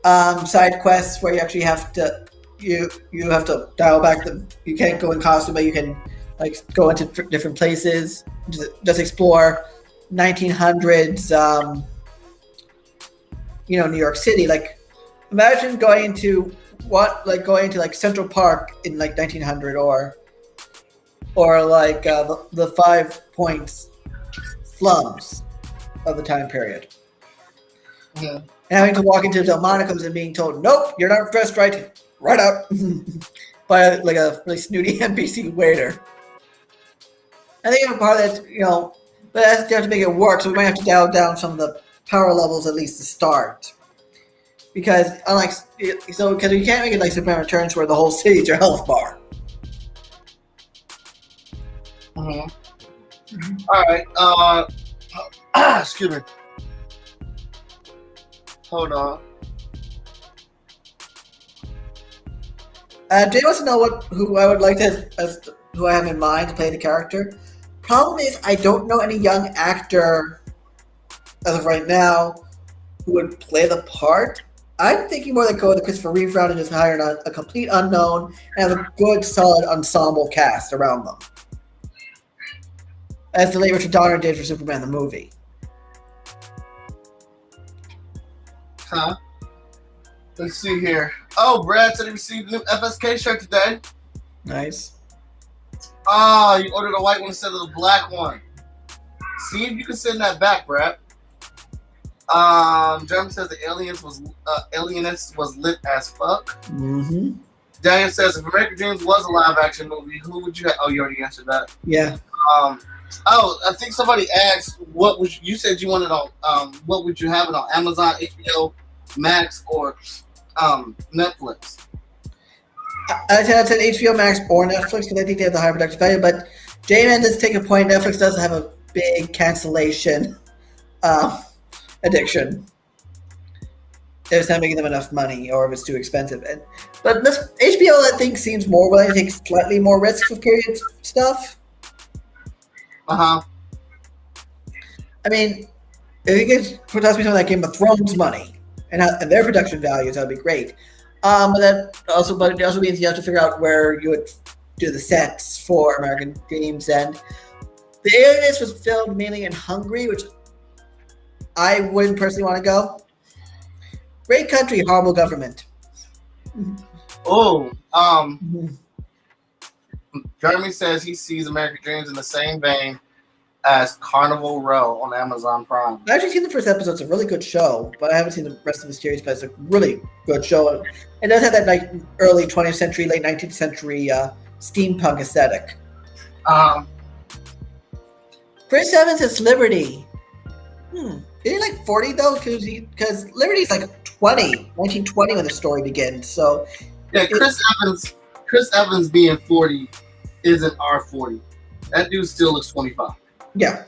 Side quests where you actually have to you have to dial back you can't go in costume, but you can like go into different places, just explore 1900s New York City. Like imagine going to Central Park in like 1900 or like the 5 Points slums of the time period. Yeah. And having to walk into Delmonico's and being told, nope, you're not dressed right out by like a really snooty NPC waiter. I think a part of that, but that's have to make it work, so we might have to dial down some of the power levels at least to start. Because because you can't make it like Superman Returns where the whole city is your health bar. All right. Excuse me. Hold on. Jay wants to know who I would like who I have in mind to play the character. Problem is, I don't know any young actor as of right now who would play the part. I'm thinking more like go with the Christopher Reeve route and just hire a complete unknown and have a good, solid ensemble cast around them, as the late Richard Donner did for Superman the movie. Huh? Let's see here. Oh, Brad said he received a new FSK shirt today. Nice. Oh, you ordered a white one instead of the black one. See if you can send that back, Brad. Jeremy says the Alienist was lit as fuck. Mm-hmm. Daniel says if American Dreams was a live action movie, who would you have? Oh, you already answered that. Yeah. I think somebody asked you said you wanted on what would you have it on Amazon, HBO Max, or Netflix? I said HBO Max or Netflix because I think they have the higher production value. But J-Man does take a point. Netflix does have a big cancellation addiction. It's not making them enough money, or if it's too expensive. But HBO, I think, seems more willing to take slightly more risks with period stuff. Uh-huh. I mean, if you could toss me some of that Game of Thrones money and their production values, that'd be great. But it also means you have to figure out where you would do the sets for American Dreams. And the Alienist was filmed mainly in Hungary, which I wouldn't personally want to go. Great country, horrible government. Oh, Jeremy says he sees American Dreams in the same vein as Carnival Row on Amazon Prime. I've actually seen the first episode. It's a really good show, but I haven't seen the rest of the series. But it's a really good show. It does have that like early 20th century, late 19th century steampunk aesthetic. Chris Evans is Liberty. Is he like 40 though? Because Liberty's like 1920 when the story begins. So yeah, Chris Evans being 40 isn't R40. That dude still looks 25. Yeah.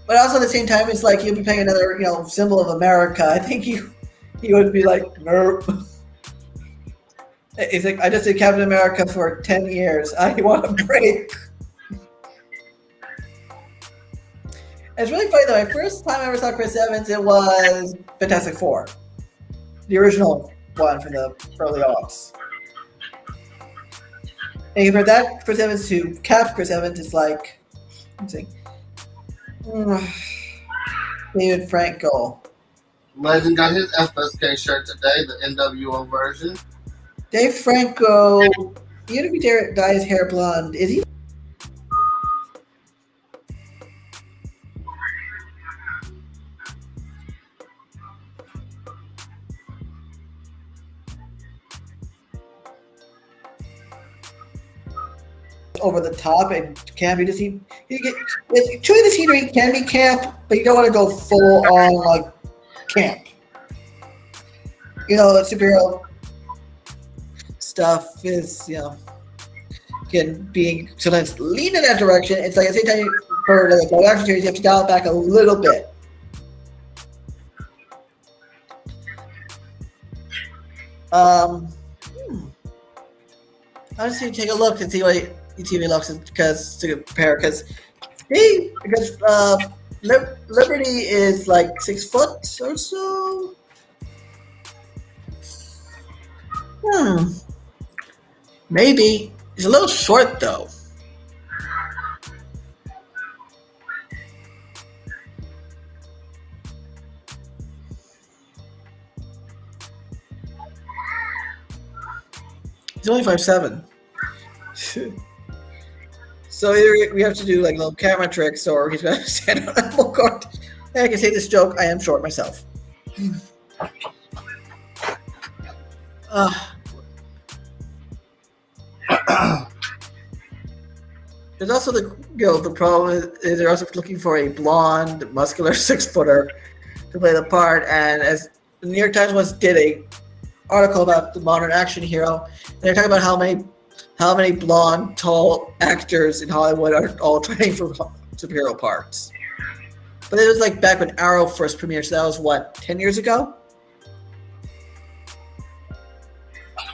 But also at the same time, it's like he'll be playing another, symbol of America. I think he would be like, nope. He's like, I just did Captain America for 10 years. I want a break. It's really funny though. My first time I ever saw Chris Evans, it was Fantastic Four, the original one from the early aughts. And you compare that Chris Evans to Cap Chris Evans, it's like, David Franco. Legend got his FSK shirt today, the NWO version. Dave Franco, even if he dye his hair blonde, is he? Over the top and campy. Does he get chewing the scenery can be camp, but you don't want to go full on like camp. Superhero stuff is can being sometimes lean in that direction. It's like at the same time for the live action series, you have to dial it back a little bit. I'll just take a look and see what TV looks to compare because Liberty is like 6 foot or so. Maybe he's a little short though. He's only 5'7". So either we have to do like little camera tricks or he's going to stand on a apple cart. I can say this joke, I am short myself. There's also the problem is they're also looking for a blonde, muscular 6-footer to play the part. And as the New York Times once did a article about the modern action hero, and they're talking about how many blonde, tall actors in Hollywood are all training for superhero parts. But it was like back when Arrow first premiered, so that was what, 10 years ago?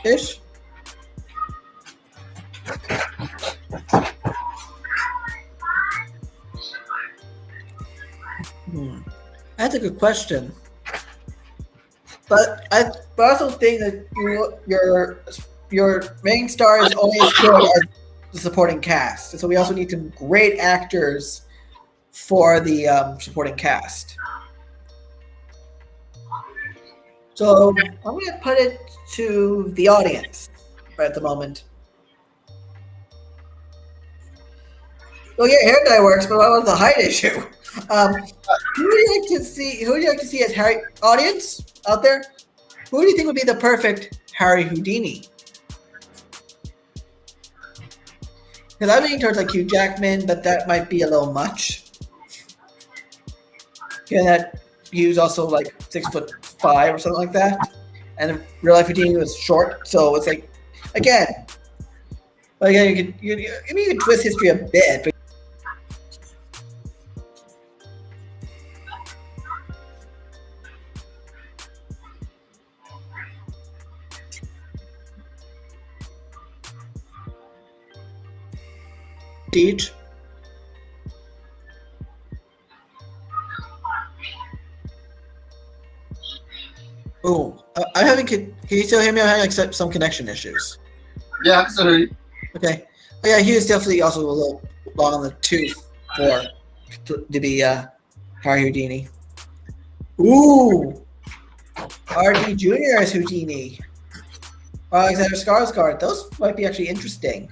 Ish? That's a good question. But I also think that your main star is only as good as the supporting cast. And so we also need some great actors for the supporting cast. So I'm going to put it to the audience right at the moment. Well, yeah, hair dye works, but what was the height issue? Who would you like to see as Harry? Audience out there, who do you think would be the perfect Harry Houdini? Because I'm leaning towards like Hugh Jackman, but that might be a little much. Yeah, that Hugh's also like 6'5" or something like that, and in real life Houdini was short, so it's like again, you can twist history a bit, but. Deej. Oh, I'm having. Can you still hear me? I'm having like some connection issues. Yeah, I can still hear you. Okay. Oh, yeah, he was definitely also a little long on the tooth to be Harry Houdini. Ooh, RD Jr. as Houdini. Alexander Skarsgård. Those might be actually interesting.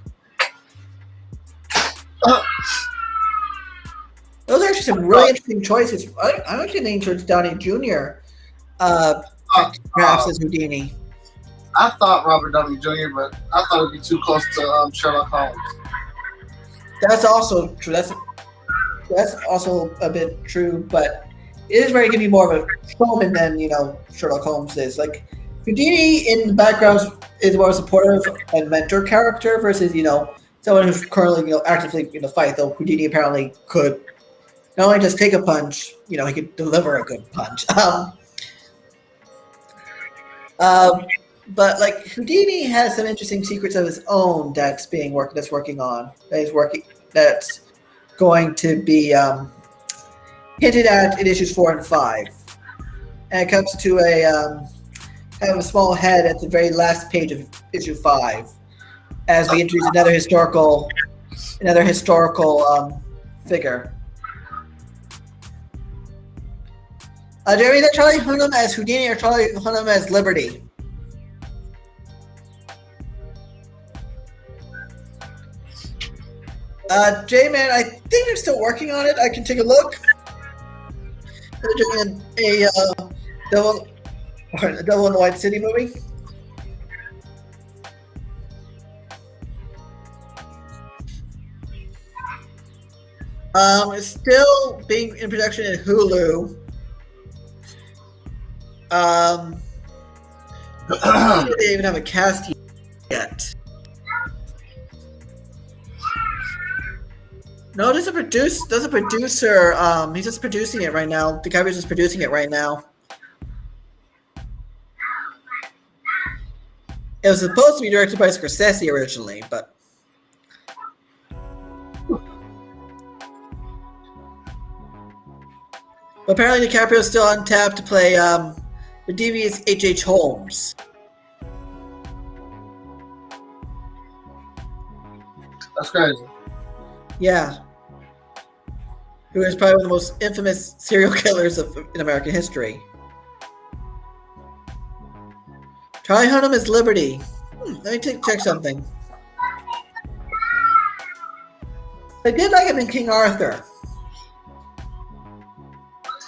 Those are actually some really interesting choices. I'm actually leaning towards Downey Jr. Perhaps as Houdini. I thought Robert Downey Jr., but I thought it'd be too close to Sherlock Holmes. That's also true. That's also a bit true, but it is very going to be more of a showman than Sherlock Holmes is. Like Houdini in the background is more supportive and mentor character versus someone who's currently actively in the fight. Though Houdini apparently could not only just take a punch, he could deliver a good punch. But like Houdini has some interesting secrets of his own that's working on. That's going to be hinted at in issues 4 and 5. And it comes to a kind of a small head at the very last page of issue 5 as we introduce another historical figure. Jeremy, is that Charlie Hunnam as Houdini or Charlie Hunnam as Liberty? J-Man, I think they're still working on it. I can take a look. They're doing a Devil in the White City movie. It's still being in production in Hulu. I don't think they even have a cast yet. No, there's a producer. He's just producing it right now. The guy who's just producing it right now. It was supposed to be directed by Scorsese originally, but apparently DiCaprio's still on tap to play the devious H.H. Holmes. That's crazy. Yeah. Who is probably one of the most infamous serial killers in American history. Charlie Hunnam is Liberty. Let me check something. I did like him in King Arthur.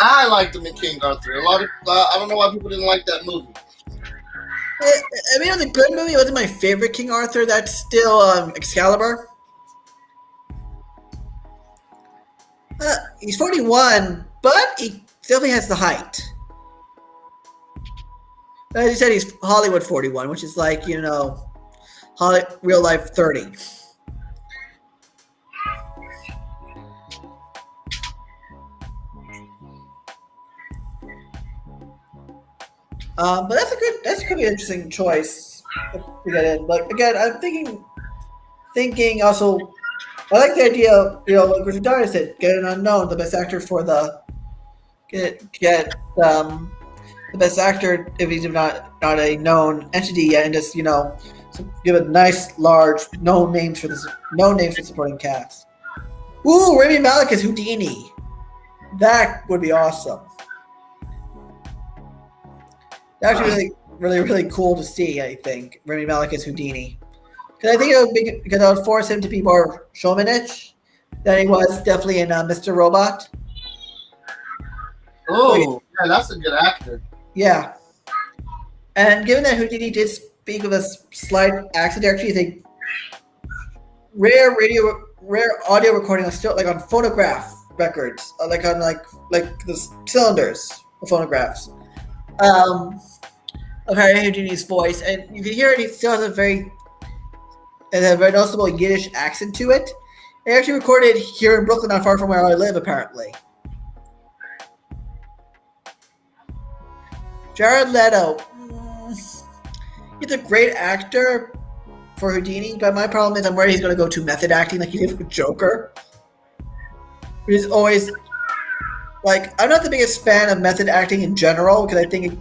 I liked him in King Arthur. A lot of I don't know why people didn't like that movie. I mean, it was a good movie. It wasn't my favorite King Arthur. That's still Excalibur. He's 41, but he definitely has the height. As you said, he's Hollywood 41, which is like, real life 30. But that's could be an interesting choice to get in. But again, I'm thinking also, I like the idea of, like Richard Dyer said, get an unknown, the best actor for get the best actor if he's not a known entity yet, and just give a nice large known names for supporting cast. Ooh, Rami Malek as Houdini. That would be awesome. That's really, really, really cool to see. I think Rami Malek as Houdini, because I think it would force him to be more showmanish than he was definitely in Mr. Robot. Oh, yeah, that's a good actor. Yeah, and given that Houdini did speak of a slight accent, actually, is a rare audio recording on still like on phonograph records, like on like the cylinders of phonographs. Of Harry Houdini's voice, and you can hear it. He still has a very noticeable Yiddish accent to it. They actually recorded here in Brooklyn, not far from where I live, apparently. Jared Leto, he's a great actor, for Houdini, but my problem is I'm worried he's going to go too method acting like he did with Joker. He's always like, I'm not the biggest fan of method acting in general because I think,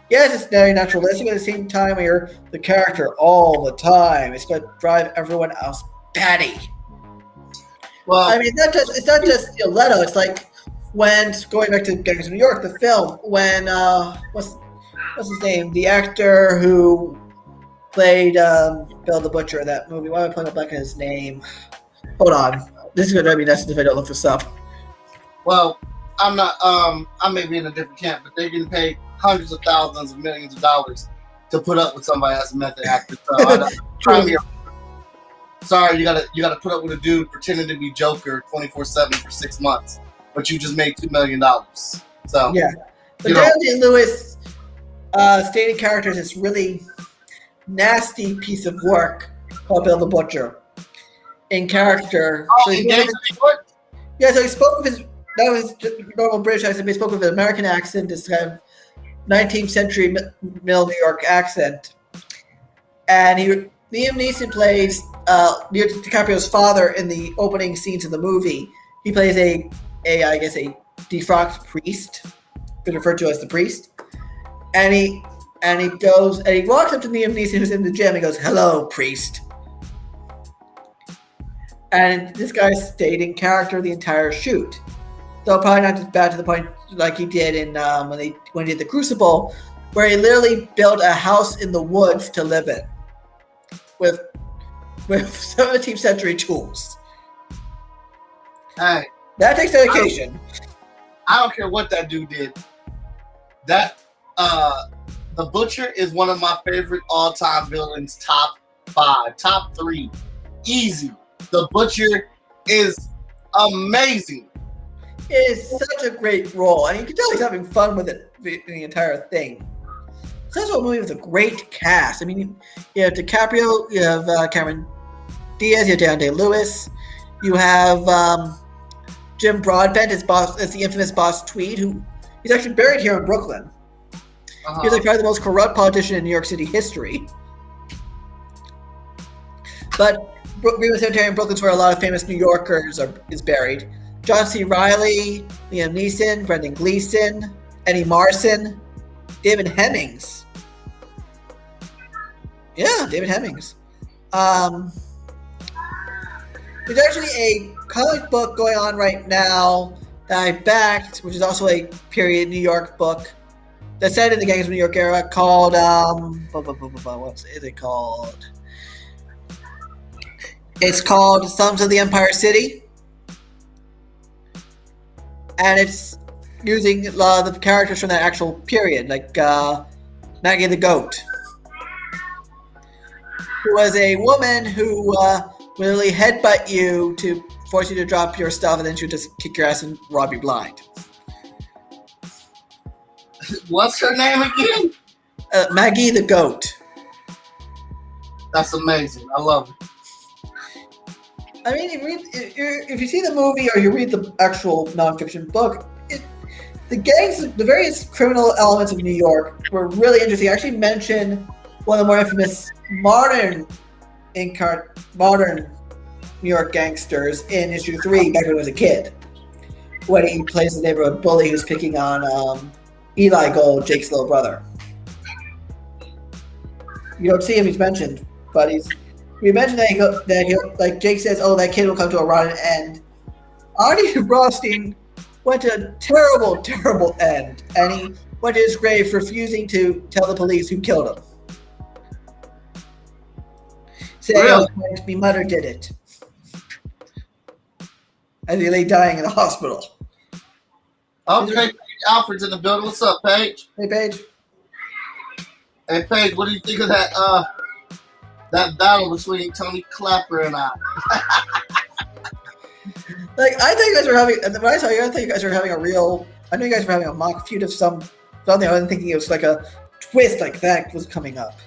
yes, it's very naturalistic. At the same time, when you're the character all the time, it's going to drive everyone else batty. Well, I mean, it's not just Leto. It's like when going back to Gangs of New York, the film, when what's his name, the actor who played Bill the Butcher in that movie. Why am I playing a blank on his name? Hold on, this is going to be necessary if I don't look this up. well, I'm not. I may be in a different camp, but they're getting paid hundreds of thousands of millions of dollars to put up with somebody as a method actor. So sorry, you gotta put up with a dude pretending to be Joker 24/7 for 6 months, but you just made $2 million. So yeah, the Daniel Day-Lewis stated character is this really nasty piece of work called Bill the Butcher in character. So so he spoke with his. That was just normal British accent. But he spoke with an American accent, this kind of 19th century middle New York accent, and Liam Neeson plays Leonardo DiCaprio's father in the opening scenes of the movie. He plays a defrocked priest, been referred to as the priest, and he walks up to Liam Neeson, who's in the gym, and goes, "Hello, priest." And this guy stayed in character the entire shoot, though probably not as bad to the point like he did in when he did The Crucible, where he literally built a house in the woods to live in with 17th century tools. Hey, that takes dedication. I don't care what that dude did. That the Butcher is one of my favorite all-time villains. Top 5, top 3, easy. The Butcher is amazing. It is such a great role, and you can tell he's having fun with it in the entire thing. It's also a movie with a great cast. I mean, you have DiCaprio, you have Cameron Diaz, you have Daniel Day-Lewis, you have Jim Broadbent as the infamous Boss Tweed, who he's actually buried here in Brooklyn. He's like probably the most corrupt politician in New York City history. But Greenwood Cemetery in Brooklyn's where a lot of famous New Yorkers is buried. John C. Reilly, Liam Neeson, Brendan Gleeson, Eddie Marsan, David Hemmings. Yeah, David Hemmings. There's actually a comic book going on right now that I backed, which is also a period New York book that's set in the Gangs of New York era called, what is it called? It's called Sons of the Empire City. And it's using the characters from that actual period, like Maggie the Goat, who was a woman who would literally headbutt you to force you to drop your stuff, and then she would just kick your ass and rob you blind. What's her name again? Maggie the Goat. That's amazing. I love it. I mean, if you see the movie or you read the actual nonfiction book, the various criminal elements of New York were really interesting. I actually mentioned one of the more infamous modern New York gangsters in issue 3 back when he was a kid, when he plays the neighborhood bully who's picking on Eli Gold, Jake's little brother. You don't see him; he's mentioned, but we mentioned that he like Jake says, "Oh, that kid will come to a rotten end." Arnie Rothstein went to a terrible, terrible end, and he went to his grave refusing to tell the police who killed him. Saying, Really? "Oh, my mother did it," as he lay dying in the hospital. Okay, Alfred's in the building. What's up, Paige? Hey, Paige. Hey, Paige, what do you think of that battle between Tony Clapper and I? Like, I think you guys were having. When I saw you, I thought you guys were having a real. I know you guys were having a mock feud of something. I wasn't thinking it was like a twist like that was coming up.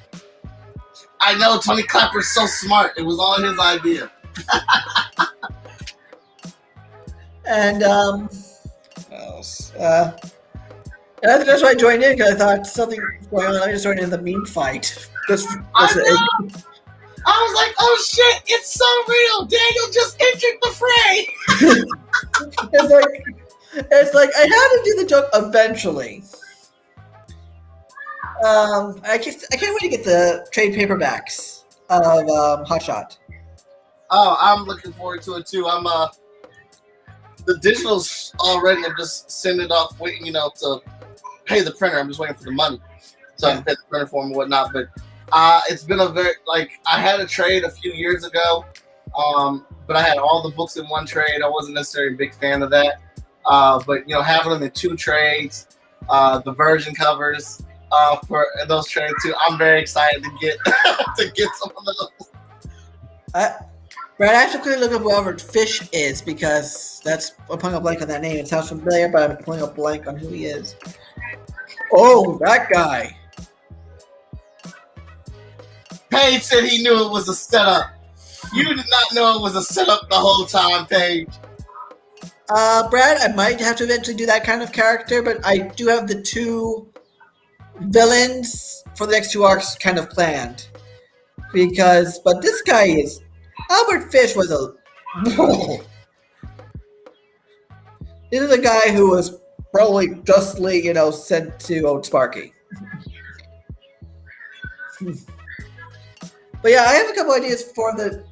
I know Tony Clapper's so smart. It was all his idea. And what else? And that's why I joined in because I thought something was going on. I just joined in the meme fight. I was like, oh shit, it's so real. Daniel just entered the fray. It's like I had to do the joke eventually. I can't wait to get the trade paperbacks of Hot Shot. Oh, I'm looking forward to it too. I'm the digital's already. I'm just sending it off, waiting, to pay the printer. I'm just waiting for the money, so I can pay the printer for him and whatnot. But it's been a very I had a trade a few years ago, but I had all the books in one trade. I wasn't necessarily a big fan of that. But having them in two trades, the version covers for those trades too. I'm very excited to get to get some of those. Brad, I have to look up who Albert Fish is because I'm pulling a blank on that name. It sounds familiar, but I'm pulling a blank on who he is. Oh, that guy. Paige said he knew it was a setup. You did not know it was a setup the whole time, Paige. Brad, I might have to eventually do that kind of character, but I do have the two villains for the next two arcs kind of planned. But this guy is... Albert Fish was a... This is a guy who was probably justly, sent to Old Sparky. But yeah, I have a couple ideas for the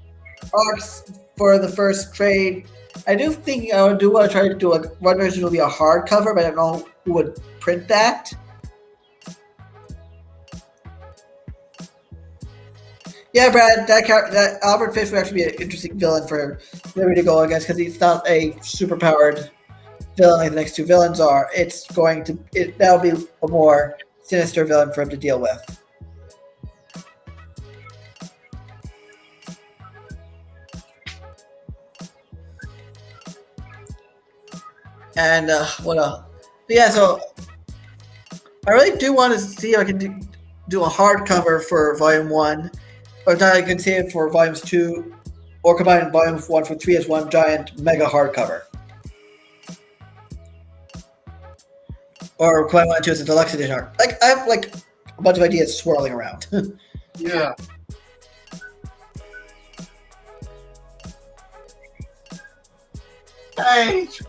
arcs for the first trade. I do think I do want to try to do one version will be a hardcover, but I don't know who would print that. Yeah, Brad, that Albert Fish would actually be an interesting villain for Liberty to go against because he's not a superpowered villain like the next two villains are. That'll be a more sinister villain for him to deal with. And what else? But yeah, so I really do want to see if I can do a hardcover for Volume 1. Or not, I can say it for Volumes 2, or combine Volume 1 for 3 as one giant mega hardcover. Or combine 1 and 2 as a deluxe edition art. I have a bunch of ideas swirling around. Yeah. Paige,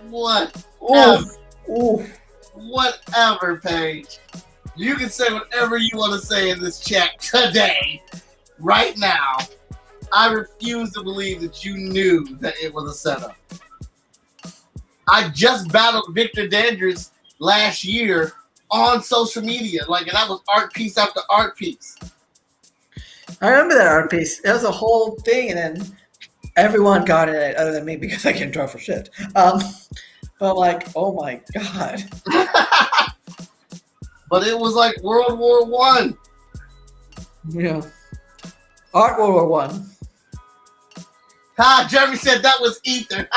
whatever, Paige. You can say whatever you want to say in this chat today, right now. I refuse to believe that you knew that it was a setup. I just battled Victor Dandridge last year on social media, and that was art piece after art piece. I remember that art piece. It was a whole thing, and then everyone got it other than me because I can't draw for shit. But I'm like, oh my god. But it was like World War I. Yeah. Art World War One. Jeremy said that was Ether.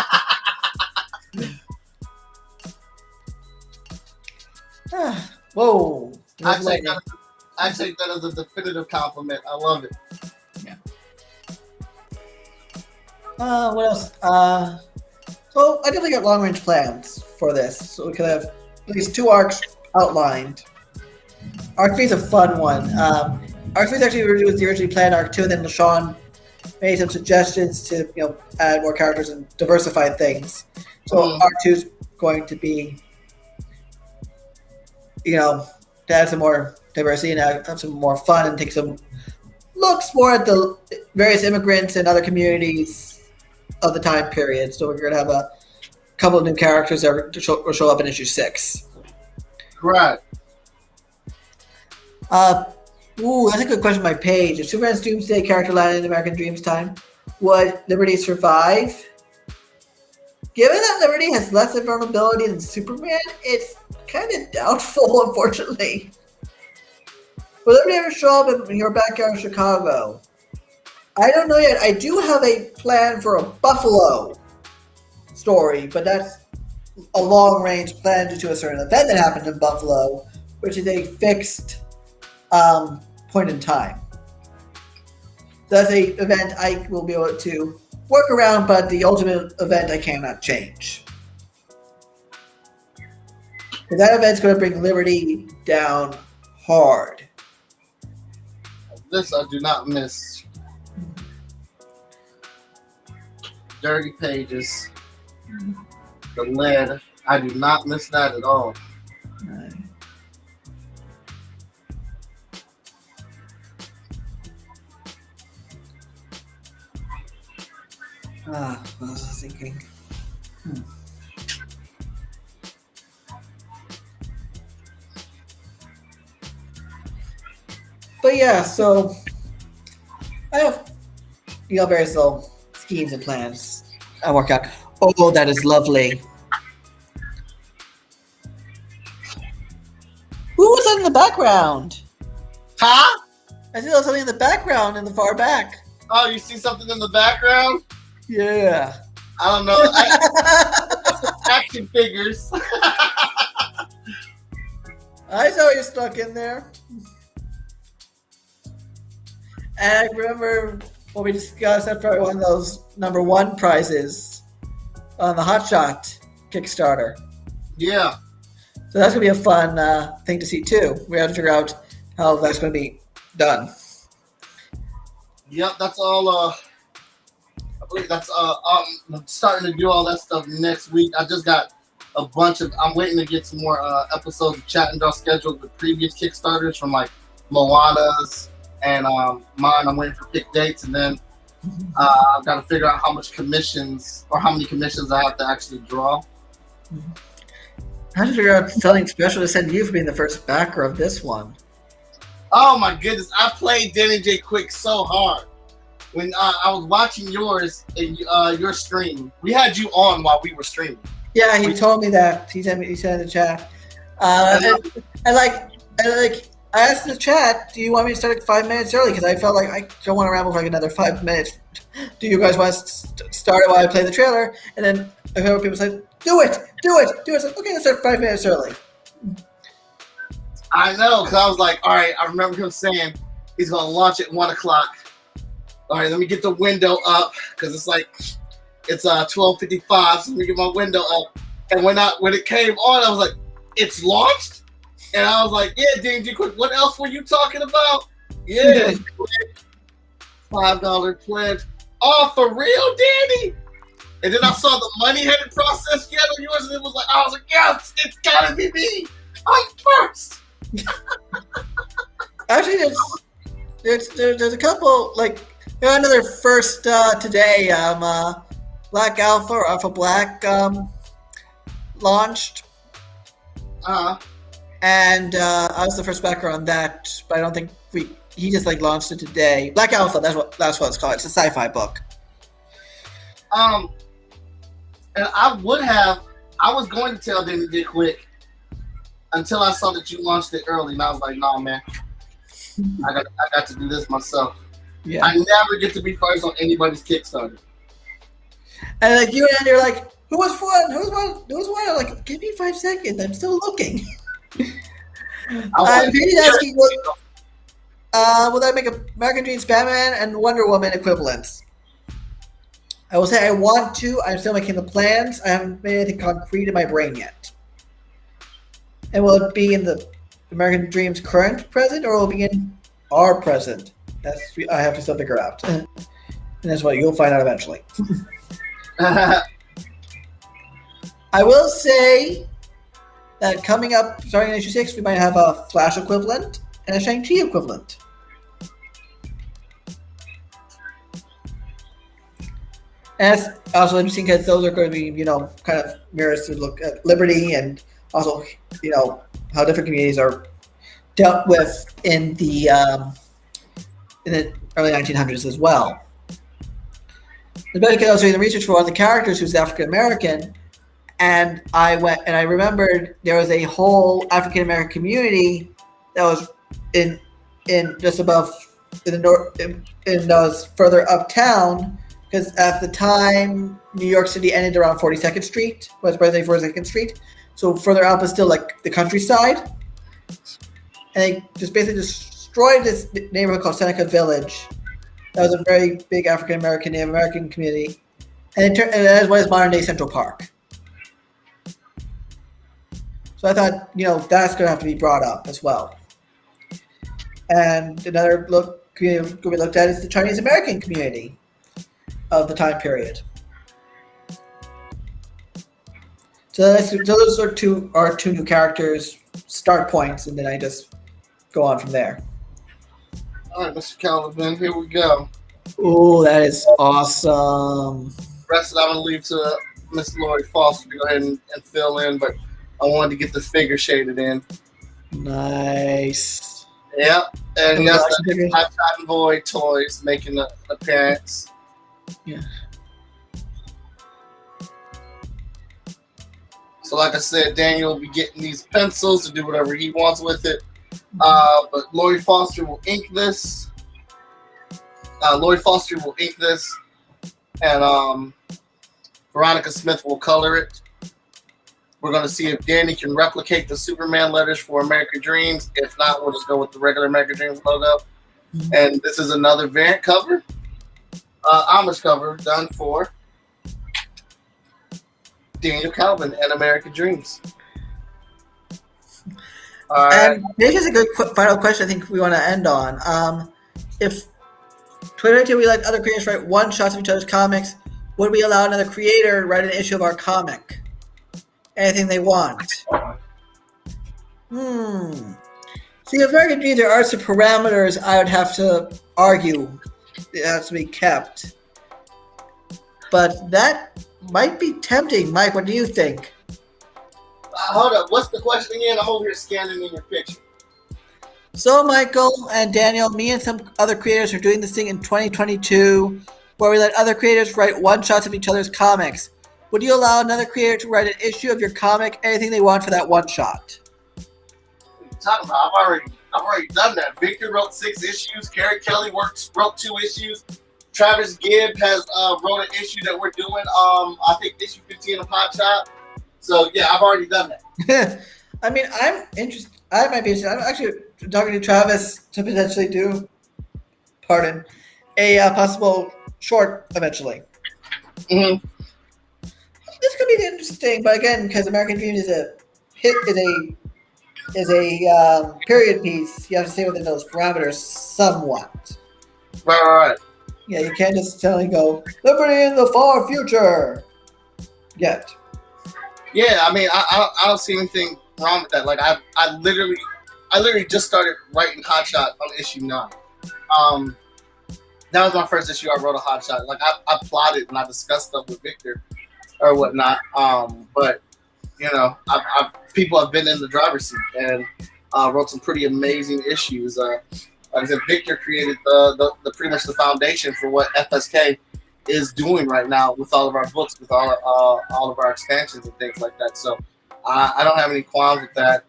Whoa. I take that as a definitive compliment. I love it. Yeah. What else? So I definitely got long-range plans for this. So we could have at least 2 arcs outlined. Arc 3 is a fun one. Arc 3 actually was the originally planned Arc 2, and then LaShawn made some suggestions to add more characters and diversify things. So Arc 2 is going to be to add some more diversity and have some more fun and take some looks more at the various immigrants and other communities of the time period. So we're going to have a couple of new characters that will show up in issue 6. Right. That's a good question on my page. If Superman's Doomsday character landed in American Dreams time, would Liberty survive? Given that Liberty has less vulnerability than Superman, it's kind of doubtful, unfortunately. Will Liberty ever show up in your backyard in Chicago? I don't know yet. I do have a plan for a Buffalo story, but that's a long-range plan due to a certain event that happened in Buffalo, which is a fixed point in time. So that's an event I will be able to work around, but the ultimate event I cannot change. So that event's going to bring Liberty down hard. This I do not miss. dirty pages. The lid. I do not miss that at all. What was I thinking? But yeah, so I have various little schemes and plans I work out. Oh, that is lovely. Who was that in the background? Huh? I see something in the background in the far back. Oh, you see something in the background? Yeah. I don't know. Some action figures. I saw you stuck in there. And I remember what we discussed after one of those #1 prizes on the Hot Shot Kickstarter. Yeah. So that's going to be a fun thing to see too. We have to figure out how that's going to be done. Yep, that's all. I believe that's I'm starting to do all that stuff next week. I just got a bunch of. I'm waiting to get some more episodes of Chat and Draw scheduled with previous Kickstarters from like Moana's and mine. I'm waiting for pick dates, and then I've got to figure out how many commissions I have to actually draw. I have to figure out something special to send you for being the first backer of this one. Oh my goodness, I played Danny J Quick so hard. When I was watching yours and your stream, we had you on while we were streaming. Yeah, he told me that. He said in the chat. I asked the chat, do you want me to start 5 minutes early? Because I felt like I don't want to ramble for like another 5 minutes. Do you guys want to start it while I play the trailer? And then I heard people say, do it. I said, okay, let's start 5 minutes early. I know, because I was like, all right, I remember him saying he's going to launch at 1 o'clock. All right, let me get the window up, because it's 12:55, so let me get my window up. And when it came on, I was like, it's launched? And I was like, yeah, DMG Quick, what else were you talking about? Yeah, $5 pledge. Oh, for real, Danny? And then I saw the money hadn't processed yet on yours, and I was like, yes, it's gotta be me. I'm first. Actually, there's a couple, like, there's another first today. Black Alpha or Alpha Black launched. And I was the first backer on that, but I don't think he just like launched it today. Black Alpha, that's what it's called. It's a sci-fi book. And I was going to tell Danny J Quick until I saw that you launched it early, and I was like, nah, man, I got to do this myself. Yeah. I never get to be first on anybody's Kickstarter. And like you and Andy are like, who was one? I'm like, give me 5 seconds. I'm still looking. Pete's asking, will that make American Dreams Batman and Wonder Woman equivalents? I will say I want to. I'm still making the plans. I haven't made anything concrete in my brain yet. And will it be in the American Dreams current present, or will it be in our present? I have to still figure out. And that's what you'll find out eventually. I will say that coming up, starting in issue 6, we might have a Flash equivalent and a Shang-Chi equivalent. And that's also interesting because those are going to be, kind of mirrors to look at Liberty and also, how different communities are dealt with in the early 1900s as well. But I could also do the research for one of the characters who's African American, and I remembered there was a whole African American community that was in just above in the north, was further uptown, because at the time New York City ended around 42nd Street, was present 42nd Street, so further up is still like the countryside, and they just basically destroyed this neighborhood called Seneca Village. That was a very big African American, Native American community, and that was modern day Central Park. So I thought, that's going to have to be brought up as well. And another community we looked at is the Chinese American community of the time period. So those are two new characters start points, and then I just go on from there. All right, Mr. Kalban, here we go. Oh, that is awesome. Rest of it, I'm going to leave to Miss Lori Foster to go ahead and fill in, but I wanted to get the figure shaded in. Nice. Yeah, and And yes, the action figures? Hot Cotton Boy toys making an appearance. Yeah. So, like I said, Daniel will be getting these pencils to do whatever he wants with it. But Lori Foster will ink this. And Veronica Smith will color it. We're going to see if Danny can replicate the Superman letters for American Dreams. If not, we'll just go with the regular American Dreams logo. Mm-hmm. And this is another variant cover, homage cover done for Daniel Kalban and American Dreams. All right. And this is a good final question I think we want to end on. If 2022 we let other creators write one-shots of each other's comics, would we allow another creator to write an issue of our comic? Anything they want. See, if American Dreams, there are some parameters I would have to argue it has to be kept. But that might be tempting. Mike, what do you think? Hold up. What's the question again? I'm over here scanning in your picture. So, Michael and Daniel, me and some other creators are doing this thing in 2022 where we let other creators write one-shots of each other's comics. Would you allow another creator to write an issue of your comic, anything they want for that one-shot? What are you talking about? I've already done that. Victor wrote 6 issues. Carrie Kelly wrote 2 issues. Travis Gibb has wrote an issue that we're doing. I think issue 15 of Hot Shot. So yeah, I've already done that. I mean, I'm interested. I might be interested. I'm actually talking to Travis to potentially do, a possible short eventually. Mm-hmm. This could be interesting, but again, because American Dreams is a period piece, you have to stay within those parameters somewhat. Right. Yeah, you can't just suddenly go Liberty in the far future yet. Yeah, I mean, I don't see anything wrong with that. Like, I literally just started writing Hot Shot on issue 9. That was my first issue. I wrote a Hot Shot. Like, I plotted and I discussed stuff with Victor or whatnot. But you know, people have been in the driver's seat and wrote some pretty amazing issues. Like I said, Victor created the pretty much the foundation for what FSK is doing right now with all of our books, with all of our expansions and things like that. So I don't have any qualms with that.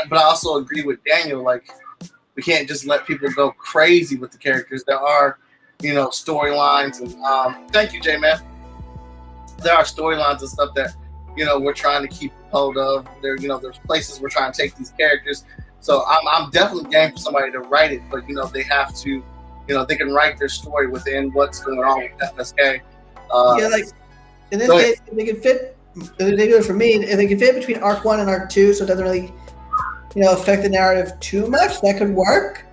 But I also agree with Daniel. Like, we can't just let people go crazy with the characters. There are, storylines and thank you, J-Man. There are storylines and stuff that, we're trying to keep hold of. There's places we're trying to take these characters. So I'm definitely game for somebody to write it, but they have to, they can write their story within what's going on with FSK. Like in this case, if they can fit. They do it for me. If they can fit between arc 1 and arc 2, so it doesn't really, affect the narrative too much, that could work.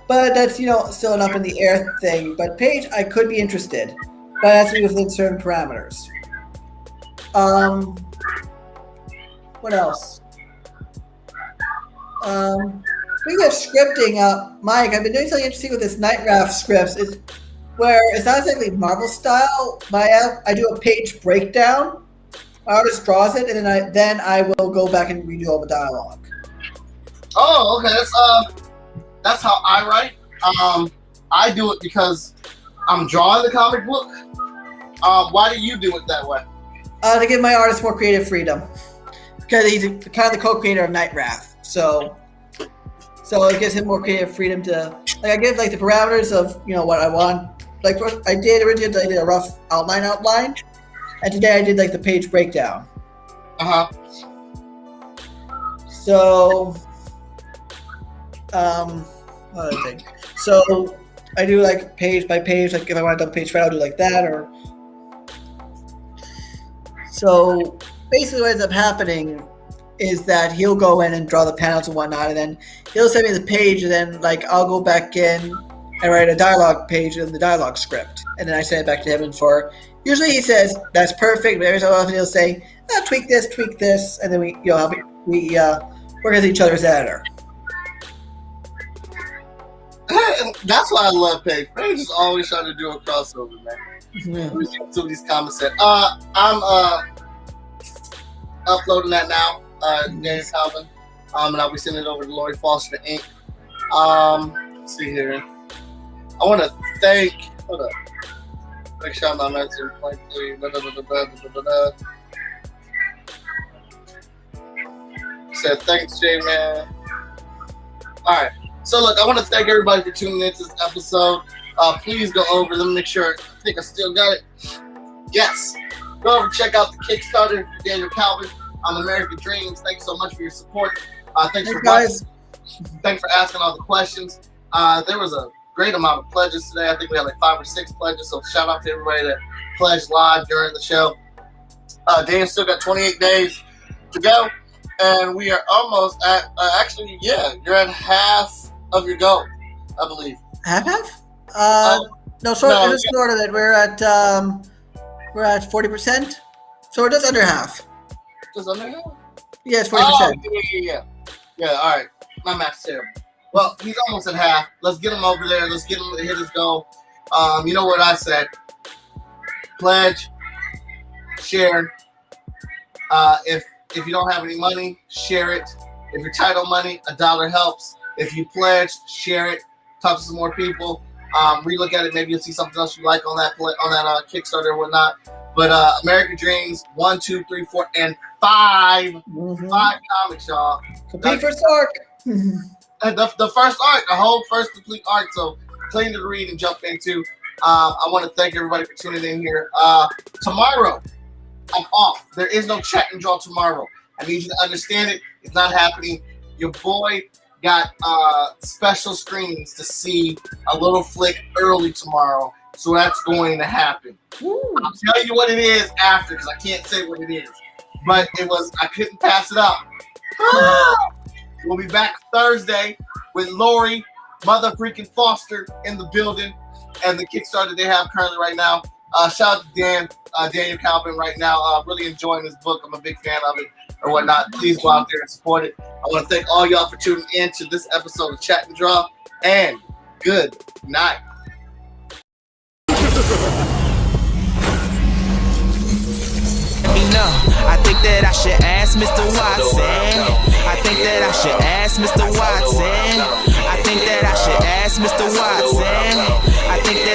But that's still an up in the air thing. But Paige, I could be interested, but it has to be within certain parameters. What else? Speaking of scripting, Mike, I've been doing something interesting with this Night Raft scripts. It's where it's not exactly Marvel style, but I do a page breakdown. Artist draws it, and then I will go back and redo all the dialogue. Oh, okay. That's how I write. I do it because I'm drawing the comic book. Why do you do it that way? To give my artist more creative freedom, because he's kind of the co-creator of Night Raft. So it gives him more creative freedom to I give the parameters of what I want. Like what I did originally, I did a rough outline, and today I did the page breakdown. So, what other thing? So I do page by page. If I want to do page right, I'll do that. Or so basically, what ends up happening is that he'll go in and draw the panels and whatnot, and then he'll send me the page, and then I'll go back in and write a dialogue page in the dialogue script, and then I send it back to him. And usually he says that's perfect, but every so often he'll say tweak this, and then we work with each other's editor. That's why I love Paige. Paige is always trying to do a crossover, man. Yeah. Some of these comments said, I'm uploading that now, Daniel Kalban, and I'll be sending it over to Lori Foster Inc. Let's see here. I want to thank. Hold up. Make sure I'm not messing. Said thanks, Jay, man. All right. So look, I want to thank everybody for tuning into this episode. Please go over. Let me make sure. I think I still got it. Yes. Go over and check out the Kickstarter for Daniel Kalban on American Dreams. Thanks so much for your support. Thanks for guys. watching. Thanks for asking all the questions. There was a great amount of pledges today. I think we had like 5 or 6 pledges. So shout out to everybody that pledged live during the show. Dan still got 28 days to go. And we are almost at, you're at half of your goal, I believe. Half? No, sort of that we're at 40%. So we're just under half. Just under half? Yeah, it's 40%. Oh, yeah, all right. My math's terrible. Well, he's almost at half. Let's get him over there. Let's get him to hit his goal. You know what I said. Pledge, share. If you don't have any money, share it. If you're tight on money, $1 helps. If you pledge, share it. Talk to some more people. Relook at it. Maybe you'll see something else you like on that Kickstarter or whatnot. But American Dreams 1, 2, 3, 4, and 5. Mm-hmm. 5 comics, y'all. Complete first arc. The first arc, the whole first complete arc. So clean to read and jump into. I want to thank everybody for tuning in here. Tomorrow, I'm off. There is no chat and draw tomorrow. I need you to understand it. It's not happening. Your boy got special screenings to see a little flick early tomorrow. So that's going to happen. Ooh. I'll tell you what it is after because I can't say what it is. But I couldn't pass it up. We'll be back Thursday with Lori, Mother freaking Foster in the building and the Kickstarter they have currently right now. Shout out to Daniel Kalban right now. Really enjoying this book. I'm a big fan of it or whatnot. Please go out there and support it. I want to thank all y'all for tuning in to this episode of Chat and Draw. And good night. I think that I should ask Mr. Watson. I think that I should ask Mr. Watson. I think that I should ask Mr. Watson. I think that